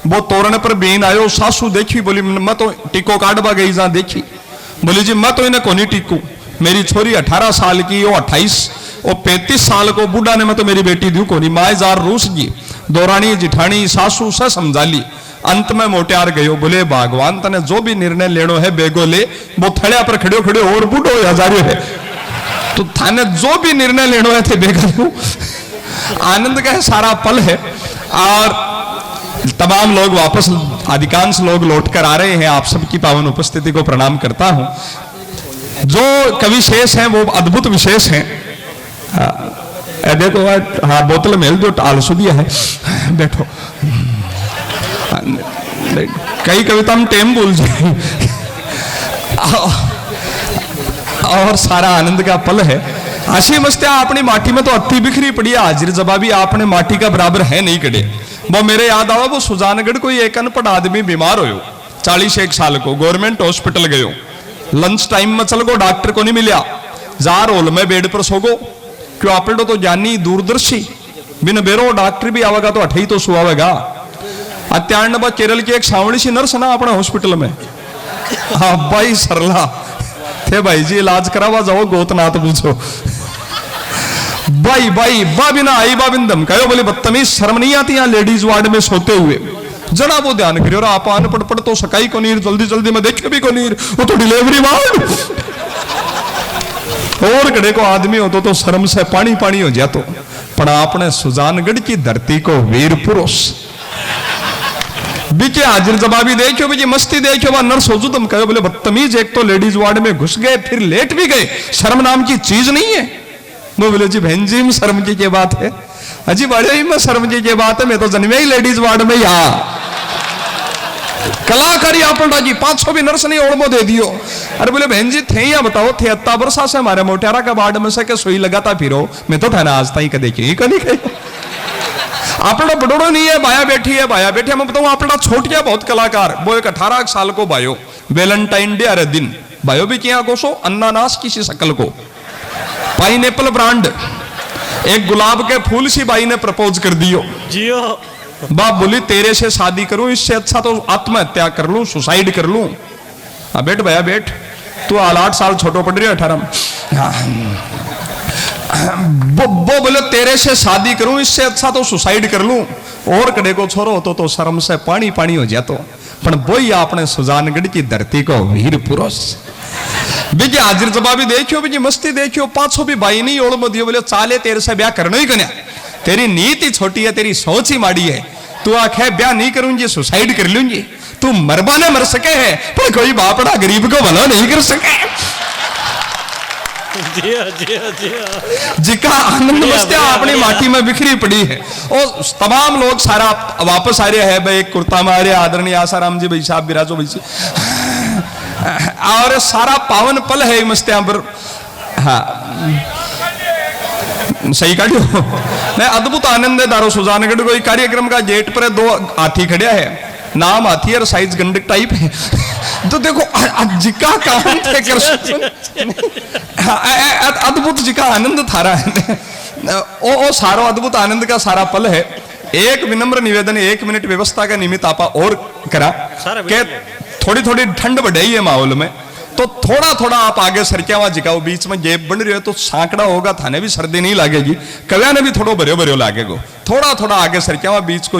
वो तोरण पर बेन आयो, सासू देखी, बोली मैं तो टिको काटवा गई जहां देखी, बोली जी मैं तो इन्हें को नहीं टिकू, मेरी छोरी 18 साल की, वो 28, वो 35 साल को बूढ़ा ने मैं तो मेरी बेटी दू को नहीं। माए जार रूस गई, दौरानी जिठानी सासू से समझा ली, अंत में मोटियार गयो, बोले भगवान तने जो भी निर्णय लेनो है बेगो ले, वो थड़िया पर खड़े खड़े और बूढ़ो हजारियों है, तो थाने जो भी निर्णय लेनो है थे बेगा लो। आनंद का सारा पल है। और तमाम लोग वापस, अधिकांश लोग लौट कर आ रहे हैं, आप सबकी पावन उपस्थिति को प्रणाम करता हूं। जो कवि शेष हैं वो अद्भुत विशेष हैं। देखो हाँ बोतल में जो टाल सुदिया है, बैठो। कई कविता हम टेम बोल जाए। और सारा आनंद का पल है। हंसी मस्तियां अपनी माटी में तो अति बिखरी पड़ी है, हाजिर जवाबी आपने माटी का बराबर है नहीं कड़े। वो मेरे याद आवा, वो सुजानगढ़ कोई एक अनपढ़ आदमी बीमार हो 41 साल को, गवर्नमेंट हॉस्पिटल गयो, लंच टाइम में चल गो, डॉक्टर को नहीं मिला, जार होल में बेड पर सो गो, क्यों आप तो जानी दूरदर्शी, बिन बेरो डॉक्टर भी आवेगा तो अठे ही तो सुआवेगा। अत्यारण केरल की एक सावड़ी सी नर्स ना अपने हॉस्पिटल में, हाँ भाई सरला थे, भाई जी इलाज करावा जाओ, गोतनाथ पूछो, भाई भाई बा बिना आई बा बिन दम कहो, बोले बदतमीज, शर्म नहीं आती यहाँ लेडीज वार्ड में सोते हुए, जरा वो ध्यान करियो, आप अनपढ़ पढ़ तो सकाई को नीर, जल्दी जल्दी में देखे भी को नीर, वो तो डिलीवरी वार्ड, और गड़े को आदमी हो तो शर्म से पानी पानी हो जातो। पर आपने सुजानगढ़ की धरती को वीर पुरुष बिके हाजिर जवाबी देखो, भी मस्ती देखो, वह नर्स हो तुम कहो, बोले बदतमीज, एक तो लेडीज वार्ड में घुस गए, फिर लेट भी गए, शर्म नाम की चीज नहीं है। वो बोले जी बहन जी में शर्म की क्या बात है, अजी बड़े ही में शर्म की क्या बात है, मैं तो जन्मे ही लेडीज वार्ड में, यहाँ कलाकारी आपन जी 500 भी नर्स नहीं ओढ़ दे दियो। अरे बोले बहन जी थे या बताओ, थे अत्ता बरसा से हमारे मोटेरा का वार्ड में से के सुई लगाता फिरो, मैं तो था ना आज तक देखी कभी कहीं, आपड़ा बड़ोड़ो नहीं है, बाया बैठी है, बाया बैठी, मैं बताऊं आपड़ा छोटिया बहुत कलाकार, वो एक 18 साल को बायो, वैलेंटाइन डे अरे दिन बायो भी किया कोसो, अन्नानास किसी शकल को, पाइनएप्पल ब्रांड, एक गुलाब के फूल सी बाई ने प्रपोज कर दियो, जियो बाप बोली तेरे से शादी करूं, इससे अच्छा तो आत्महत्या कर लूं, सुसाइड कर लूं। बैठ भैया बैठ, तू 8 साल छोटो पड़ रही है 18 वो बोले तेरे से शादी करूं, इससे अच्छा तो सुसाइड कर लूं, और कड़े को छोरो तो शर्म से पानी पानी हो जातो। पर वही आपने सुजानगढ़ की धरती को वीर पुरुष बिके हाजिर जवाबी देखियो, बिकी मस्ती देखियो, 500 भी बाई नहीं ओढ़ मत दियो, बोले चाले तेरे से ब्याह करना ही कन्या, तेरी नीति छोटी है, तेरी सोच ही माड़ी है, तू आखे ब्याह नहीं करूंगी, सुसाइड कर लूंगी, तू मरबाने मर सके है, पर कोई बापड़ा गरीब को भला नहीं कर सके। जियो जियो जियो, जिका आनंद मस्तियां अपनी माटी में बिखरी पड़ी है, और तमाम लोग सारा वापस आ रहे हैं, भाई एक कुर्ता में आ रहे, आदरणीय आसाराम जी भाई साहब बिराजो भाई जी, और सारा पावन पल है मस्तियां पर, हाँ सही काटियो नहीं, अद्भुत आनंद है दारो सुजानगढ़ कोई कार्यक्रम का, गेट पर 2 हाथी खड़िया है, नाम हाथी और साइज गंडक टाइप है, तो देखो जिका काम थे कृष्ण, अद्भुत जिका आनंद थारा है, ओ सारो अद्भुत आनंद का सारा पल है। एक विनम्र निवेदन, 1 मिनट व्यवस्था का निमित्त आपा और करा के थोड़ी थोड़ी ठंड बढ़ाई है माहौल में, तो थोड़ा थोड़ा आप आगे सरक्या हुआ जिकाओ, बीच में गैप बन रही हो तो सांकड़ा होगा, थाने भी सर्दी नहीं लगेगी, कव्या ने भी थोड़ा भरे भरे लागेगो, थोड़ा थोड़ा आगे सरक्या हुआ बीच को